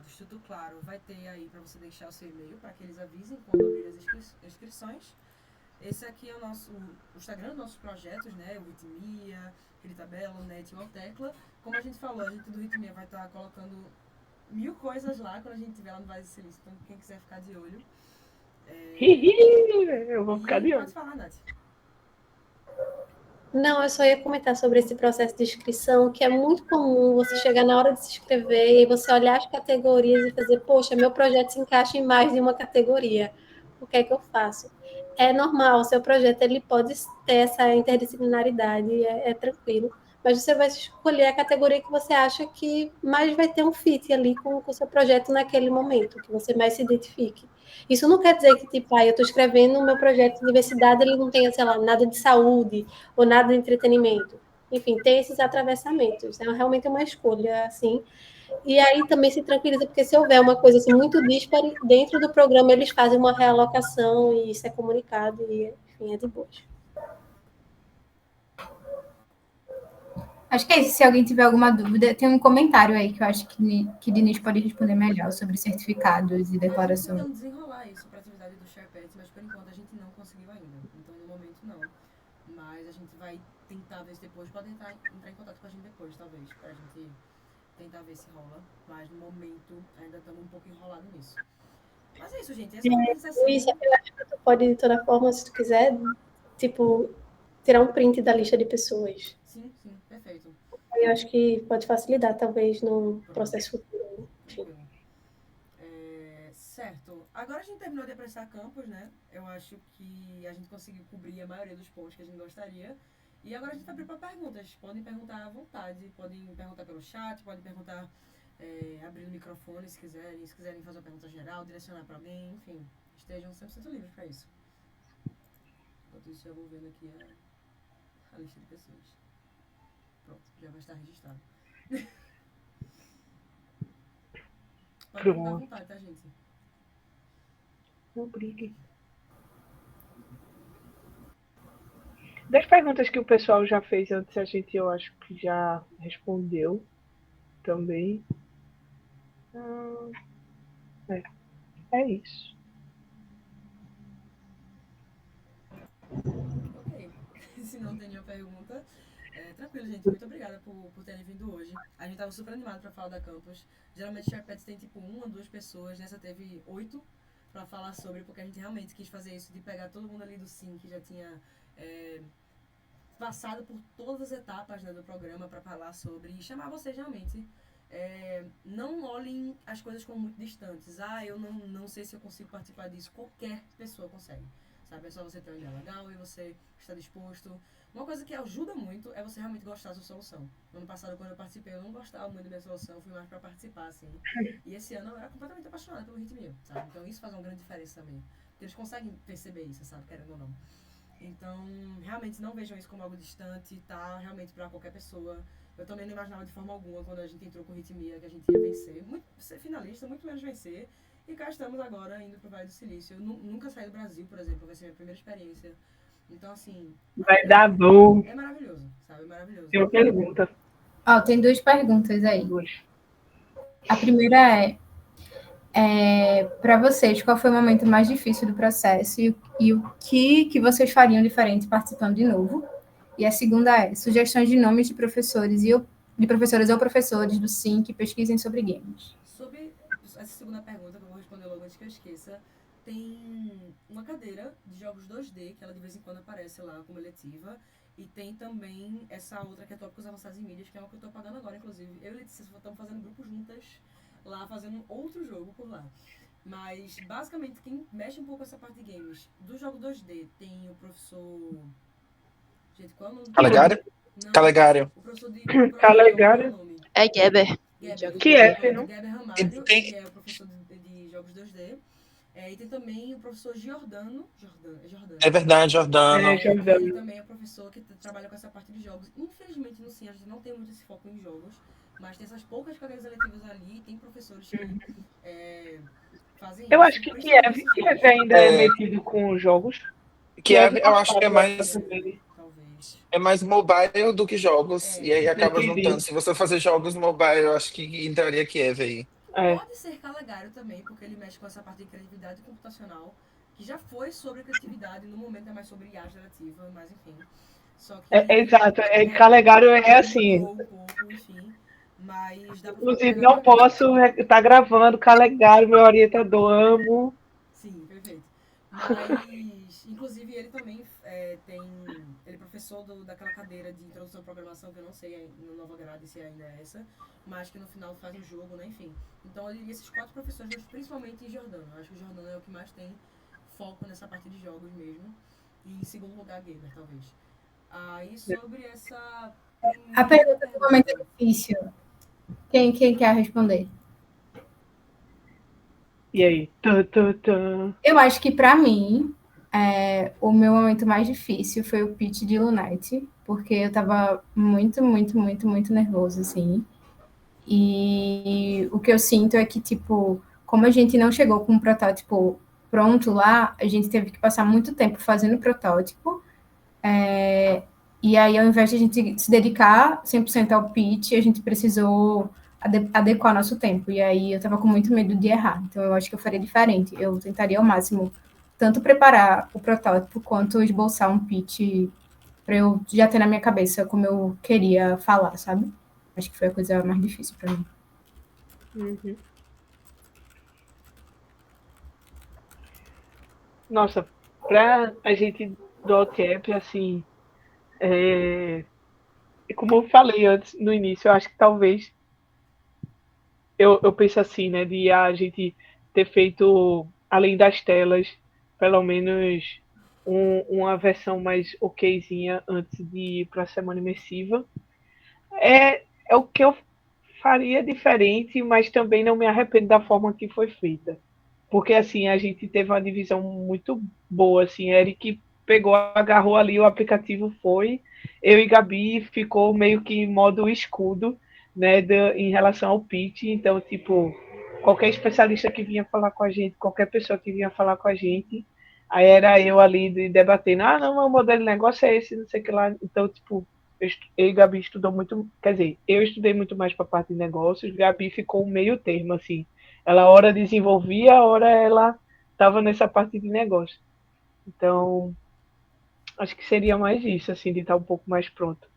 Instituto Claro, vai ter aí para você deixar o seu e-mail para que eles avisem quando abrir as inscrições. Esse aqui é o Instagram dos nossos projetos, né? O Ritmia, Iritabela, o NET e o Altecla. Como a gente falou, a gente do Ritmia vai estar colocando 1000 coisas lá quando a gente estiver lá no Vale do Silício. Então, quem quiser ficar de olho. Eu vou ficar de olho. Pode falar, Nath. Não, eu só ia comentar sobre esse processo de inscrição, que é muito comum você chegar na hora de se inscrever e você olhar as categorias e fazer, poxa, meu projeto se encaixa em mais de uma categoria. O que é que eu faço? É normal, o seu projeto ele pode ter essa interdisciplinaridade, é tranquilo, mas você vai escolher a categoria que você acha que mais vai ter um fit ali com o seu projeto naquele momento, que você mais se identifique. Isso não quer dizer que, tipo, eu estou escrevendo o meu projeto de diversidade, ele não tenha, sei lá, nada de saúde ou nada de entretenimento. Enfim, tem esses atravessamentos. É realmente uma escolha, assim. E aí também se tranquiliza, porque se houver uma coisa assim, muito dispare, dentro do programa eles fazem uma realocação e isso é comunicado e, enfim, é de boas. Acho que é isso. Se alguém tiver alguma dúvida, tem um comentário aí que eu acho que Diniz pode responder melhor sobre certificados e declarações. Tentando desenrolar isso para a atividade do SharePad, mas por enquanto a gente não conseguiu ainda. Então, no momento, não. Mas a gente vai tentar ver se depois, pode entrar em contato com a gente depois, talvez, pra gente tentar ver se rola. Mas no momento ainda estamos um pouco enrolados nisso. Mas é isso, gente. Essa é uma conversação. Luísa, eu acho que tu pode, de toda forma, se tu quiser, tipo, tirar um print da lista de pessoas. Sim, perfeito. Aí eu acho que pode facilitar, talvez, no processo futuro. Tranquilo. Certo. Agora a gente terminou de apressar campus, né? Eu acho que a gente conseguiu cobrir a maioria dos pontos que a gente gostaria. E agora a gente vai abrir para perguntas. Podem perguntar à vontade. Podem perguntar pelo chat, podem perguntar abrindo o microfone se quiserem fazer uma pergunta geral, direcionar para alguém, enfim. Estejam 100% livres para isso. Enquanto isso, já vou vendo aqui a lista de pessoas. Pronto, já vai estar registrado. Pode perguntar à vontade, tá, gente? Não brigue. Das perguntas que o pessoal já fez antes, a gente, eu acho que já respondeu também. É isso. Ok. Se não tem nenhuma pergunta, tranquilo, gente. Muito obrigada por terem vindo hoje. A gente estava super animado para falar da campus. Geralmente, Sharpets tem tipo 1 ou 2 pessoas. Nessa teve 8 para falar sobre, porque a gente realmente quis fazer isso, de pegar todo mundo ali do SIM, que já tinha passado por todas as etapas, né, do programa para falar sobre, e chamar vocês realmente. Não olhem as coisas como muito distantes. Eu não sei se eu consigo participar disso. Qualquer pessoa consegue, sabe? É só você ter uma ideia legal e você estar disposto. Uma coisa que ajuda muito é você realmente gostar da sua solução. No ano passado, quando eu participei, eu não gostava muito da minha solução, eu fui mais para participar, assim. E esse ano eu era completamente apaixonada pelo ritmo, sabe? Então isso faz uma grande diferença também. Porque eles conseguem perceber isso, sabe? Querendo ou não. Então, realmente não vejam isso como algo distante, tá? Realmente para qualquer pessoa. Eu também não imaginava de forma alguma, quando a gente entrou com ritmia, que a gente ia vencer. Ser finalista, muito menos vencer. E cá estamos agora indo pro Vale do Silício. Eu nunca saí do Brasil, por exemplo, vai ser minha primeira experiência. Então, assim... Vai dar bom. É maravilhoso, sabe? É maravilhoso. Tem uma pergunta. Tem 2 perguntas aí. 2. A primeira para vocês, qual foi o momento mais difícil do processo e o que vocês fariam diferente participando de novo? E a segunda sugestões de nomes de professores de professoras ou professores do SIM que pesquisem sobre games. Sobre essa segunda pergunta, que eu vou responder logo antes que eu esqueça, tem uma cadeira de jogos 2D, que ela de vez em quando aparece lá como eletiva, e tem também essa outra que é Tópicos Avançados em Mídias, que é uma que eu estou pagando agora, inclusive. Eu e Letícia estamos fazendo grupo juntas lá, fazendo outro jogo por lá. Mas, basicamente, quem mexe um pouco com essa parte de games, do jogo 2D, tem o professor... Gente, qual é o nome? Calegário? Não, Calegário. o professor de... Calegário. É Geber. Que é, não? Geber Ramalho, que é o professor de jogos 2D. E tem também o professor Giordano. Jordano. É verdade, Jordano. Ele também é professor que trabalha com essa parte de jogos. Infelizmente, no SIM, a gente não tem muito esse foco em jogos, mas tem essas poucas cadeiras eletivas ali e tem professores que fazem isso. Eu acho que Kiev ainda é metido com jogos. Kiev, eu acho que é mais mobile do que jogos. E aí acaba juntando. Se você fazer jogos mobile, eu acho que entraria Kiev aí. Pode ser Calegário também, porque ele mexe com essa parte de criatividade computacional, que já foi sobre criatividade, no momento é mais sobre IA gerativa, mas enfim. Só que exato, Calegário é assim. Enfim, mas dá pra inclusive, não posso estar gravando Calegário, meu orientador, amo. Sim, perfeito. Mas, inclusive, ele também ele é professor daquela cadeira de introdução à programação, que eu não sei no Nova Grade se ainda é essa, mas que no final faz um jogo, né, enfim. Então, eu diria esses 4 professores, principalmente em Jordano. Eu acho que o Jordano é o que mais tem foco nessa parte de jogos mesmo. E em segundo lugar, Gamer, talvez. Aí, sobre essa... A pergunta do momento é difícil. Quem quer responder? E aí? Eu acho que, para mim, o meu momento mais difícil foi o pitch de Lunite, porque eu estava muito, muito, muito, muito nervosa, assim. E o que eu sinto é que, tipo, como a gente não chegou com um protótipo pronto lá, a gente teve que passar muito tempo fazendo o protótipo. E aí, ao invés de a gente se dedicar 100% ao pitch, a gente precisou adequar nosso tempo. E aí, eu estava com muito medo de errar. Então, eu acho que eu faria diferente. Eu tentaria ao máximo tanto preparar o protótipo quanto esboçar um pitch para eu já ter na minha cabeça como eu queria falar, sabe? Acho que foi a coisa mais difícil para mim. Uhum. Nossa, para a gente do OTEP, assim, como eu falei antes, no início, eu acho que talvez eu penso assim, né, de a gente ter feito, além das telas, pelo menos uma versão mais okzinha antes de ir para a semana imersiva. É o que eu faria diferente, mas também não me arrependo da forma que foi feita. Porque assim, a gente teve uma divisão muito boa, assim, Eric pegou, agarrou ali o aplicativo, foi, eu e Gabi ficou meio que em modo escudo, né, em relação ao pitch, então, tipo, qualquer especialista que vinha falar com a gente, qualquer pessoa que vinha falar com a gente, aí era eu ali debatendo, não, meu modelo de negócio é esse, não sei o que lá, então, tipo, eu e Gabi estudou muito, quer dizer, eu estudei muito mais para a parte de negócios, Gabi ficou meio termo, assim, ela hora desenvolvia, hora ela estava nessa parte de negócio. Então, acho que seria mais isso, assim, de estar um pouco mais pronto.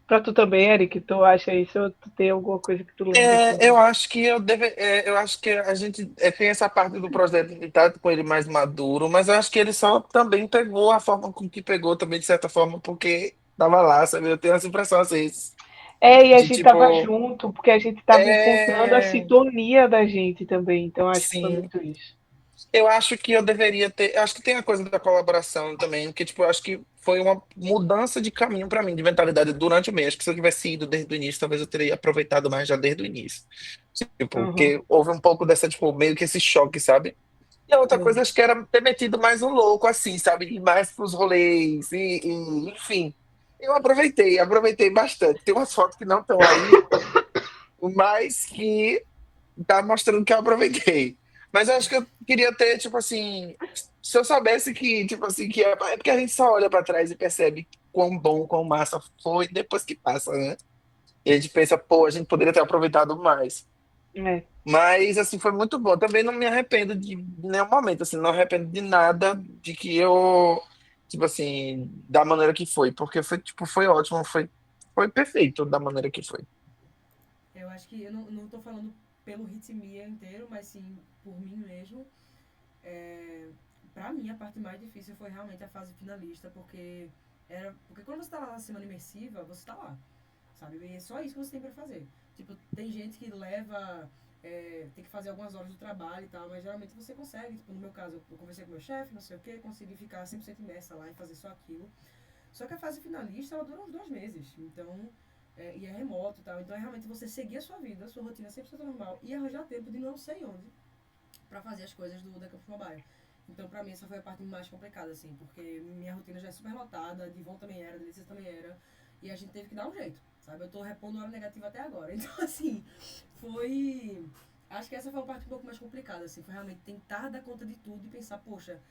Para tu também, Eric, tu acha isso ou tu tem alguma coisa que tu lembra? Eu acho que eu acho que a gente tem essa parte do projeto de estar com ele mais maduro, mas eu acho que ele só também pegou a forma com que pegou também, de certa forma, porque tava lá, sabe? Eu tenho essa impressão às vezes. E a De gente tava tipo, junto, porque a gente tava encontrando a é, sintonia da gente também, então acho que foi sim. muito isso. Eu acho que eu deveria ter. Acho que tem a coisa da colaboração também, que tipo, eu acho que foi uma mudança de caminho para mim, de mentalidade durante o mês. Acho que se eu tivesse ido desde o início, talvez eu teria aproveitado mais já desde o início. Tipo, Uhum. porque houve um pouco dessa, tipo, meio que esse choque, sabe? E a outra coisa, acho que era ter metido mais um louco, assim, sabe? Ir mais pros rolês, enfim. Eu aproveitei bastante. Tem umas fotos que não estão aí, mas que tá mostrando que eu aproveitei. Mas eu acho que eu queria ter, tipo assim, se eu soubesse que, tipo assim, que é porque a gente só olha pra trás e percebe quão bom, quão massa foi depois que passa, né? E a gente pensa, pô, a gente poderia ter aproveitado mais. É. Mas, assim, foi muito bom. Também não me arrependo de nenhum momento, assim, não arrependo de nada de que eu, tipo assim, da maneira que foi, porque foi, tipo, foi ótimo, foi perfeito da maneira que foi. Eu acho que eu não tô falando pelo Ritmia inteiro, mas sim por mim mesmo. Pra mim, a parte mais difícil foi realmente a fase finalista, porque quando você tá lá na semana imersiva, você tá lá, sabe? E é só isso que você tem pra fazer. Tipo, tem gente que leva, tem que fazer algumas horas do trabalho e tal, mas geralmente você consegue. Tipo, no meu caso, eu conversei com meu chefe, não sei o quê, consegui ficar 100% imersa lá e fazer só aquilo. Só que a fase finalista, ela dura uns 2 meses. Então, e é remoto e tal. Então, é realmente você seguir a sua vida, a sua rotina 100% normal e arranjar tempo de não sei onde pra fazer as coisas da Campus Mobile. Então, pra mim, essa foi a parte mais complicada, assim, porque minha rotina já é super lotada, de volta também era, de licença também era, e a gente teve que dar um jeito, sabe? Eu tô repondo hora negativa até agora. Então, assim, foi. Acho que essa foi a parte um pouco mais complicada, assim, foi realmente tentar dar conta de tudo e pensar, poxa,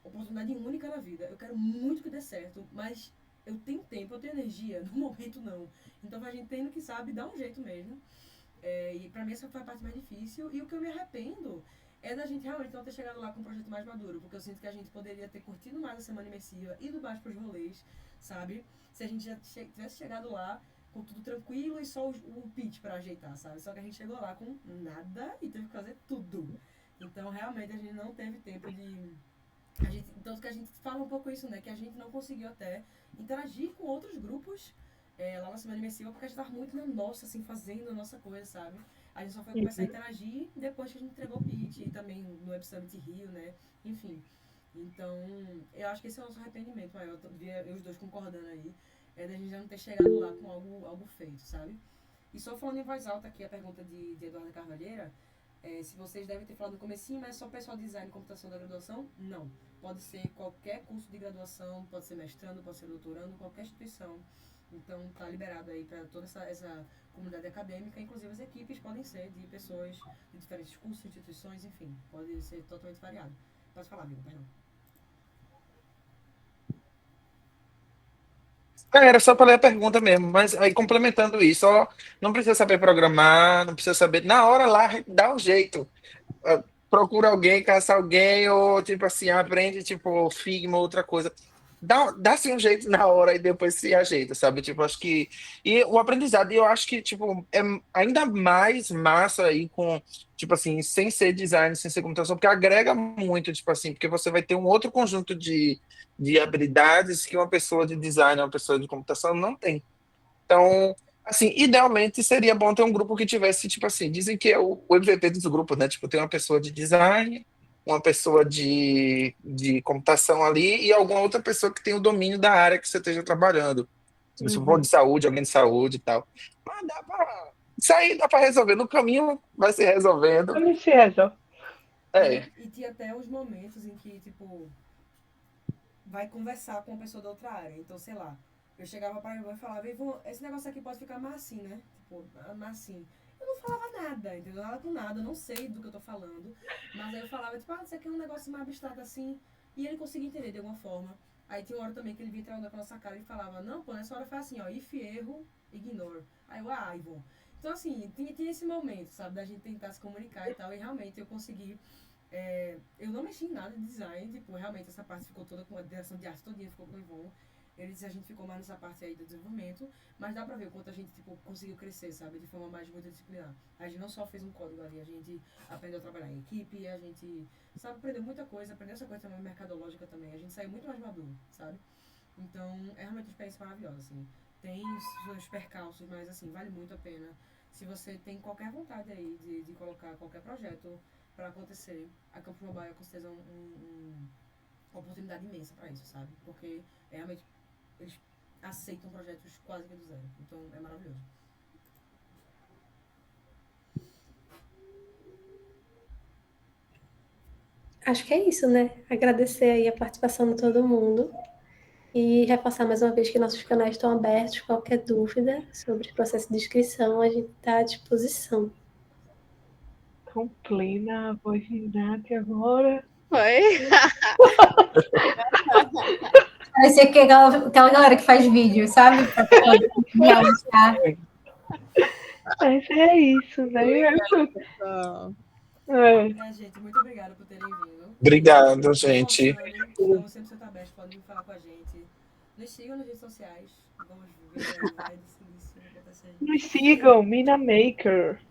oportunidade única na vida, eu quero muito que dê certo, mas eu tenho tempo, eu tenho energia, no momento não. Então, a gente tendo que, sabe, dar um jeito mesmo. E pra mim essa foi a parte mais difícil. E o que eu me arrependo é da gente realmente não ter chegado lá com um projeto mais maduro. Porque eu sinto que a gente poderia ter curtido mais a semana imersiva, ido mais pros rolês, sabe? Se a gente já tivesse chegado lá com tudo tranquilo e só o pitch pra ajeitar, sabe? Só que a gente chegou lá com nada e teve que fazer tudo. Então realmente a gente não teve tempo de. Tanto que a gente fala um pouco isso, né? Que a gente não conseguiu até interagir com outros grupos lá na semana imersiva, porque a gente tava muito na nossa, assim, fazendo a nossa coisa, sabe? A gente só foi começar a interagir depois que a gente entregou o pitch e também no Web Summit Rio, né? Enfim. Então, eu acho que esse é o nosso arrependimento maior, eu os dois concordando aí, é da gente já não ter chegado lá com algo feito, sabe? E só falando em voz alta aqui a pergunta de Eduardo Carvalheira, se vocês devem ter falado no comecinho, mas só pessoal de design e computação da graduação? Não. Pode ser qualquer curso de graduação, pode ser mestrando, pode ser doutorando, qualquer instituição. Então tá liberado aí para toda essa comunidade acadêmica, inclusive as equipes podem ser de pessoas de diferentes cursos, instituições, enfim, pode ser totalmente variado. Pode falar, amigo, perdão. Era só para ler a pergunta mesmo, mas aí complementando isso, ó, não precisa saber programar, não precisa saber. Na hora lá, dá um jeito. Procura alguém, caça alguém, ou tipo assim, aprende tipo Figma, outra coisa. dá-se um jeito na hora e depois se ajeita, sabe? Tipo, acho que. E o aprendizado, eu acho que, tipo, é ainda mais massa aí com, tipo assim, sem ser design, sem ser computação, porque agrega muito, tipo assim, porque você vai ter um outro conjunto de habilidades que uma pessoa de design, uma pessoa de computação não tem. Então, assim, idealmente seria bom ter um grupo que tivesse, tipo assim, dizem que é o MVP dos grupos, né? Tipo, tem uma pessoa de design, uma pessoa de computação ali e alguma outra pessoa que tem o domínio da área que você esteja trabalhando. Se for de saúde, alguém de saúde e tal. Mas dá pra. Isso aí dá pra resolver. No caminho vai se resolvendo. Como se resolve? É. E tinha até os momentos em que, tipo, vai conversar com uma pessoa da outra área. Então, sei lá, eu chegava para Ivan e falava, Ivan, esse negócio aqui pode ficar mais assim, né? Tipo, mais assim. Eu não falava nada, entendeu? Nada com nada, eu não sei do que eu tô falando. Mas aí eu falava, tipo, isso aqui é um negócio mais abstrato assim. E ele conseguia entender de alguma forma. Aí tinha uma hora também que ele vinha trabalhando com a nossa cara e falava, não, pô, nessa hora faz assim, ó, if erro, ignore. Aí eu, Ivan. Então, assim, tinha esse momento, sabe, da gente tentar se comunicar e tal. E realmente eu consegui. Eu não mexi em nada de design, tipo, realmente essa parte ficou toda com a direção de arte todinha, ficou com o Ivon. Ele disse a gente ficou mais nessa parte aí do desenvolvimento, mas dá pra ver o quanto a gente, tipo, conseguiu crescer, sabe, de forma mais multidisciplinar. A gente não só fez um código ali, a gente aprendeu a trabalhar em equipe, a gente, sabe, aprendeu muita coisa, aprendeu essa coisa também mercadológica também, a gente saiu muito mais maduro, sabe? Então, é realmente uma experiência maravilhosa, assim. Tem seus percalços, mas, assim, vale muito a pena. Se você tem qualquer vontade aí de colocar qualquer projeto para acontecer, a Campus Mobile é com certeza uma oportunidade imensa para isso, sabe? Porque realmente eles aceitam projetos quase que do zero. Então é maravilhoso. Acho que é isso, né? Agradecer aí a participação de todo mundo e reforçar mais uma vez que nossos canais estão abertos. Qualquer dúvida sobre o processo de inscrição, a gente está à disposição. Com plena voz de Nath agora. Foi? Parecia que aquela galera que faz vídeo, sabe? Mas é isso, né? Gente, muito obrigada por terem vindo. Obrigado, gente. Estamos sempre sendo abertos, podem vir falar com a gente. Nos sigam nas redes sociais. Vamos ver aí, vai decidir se acontecer. Nos sigam, Mina Maker.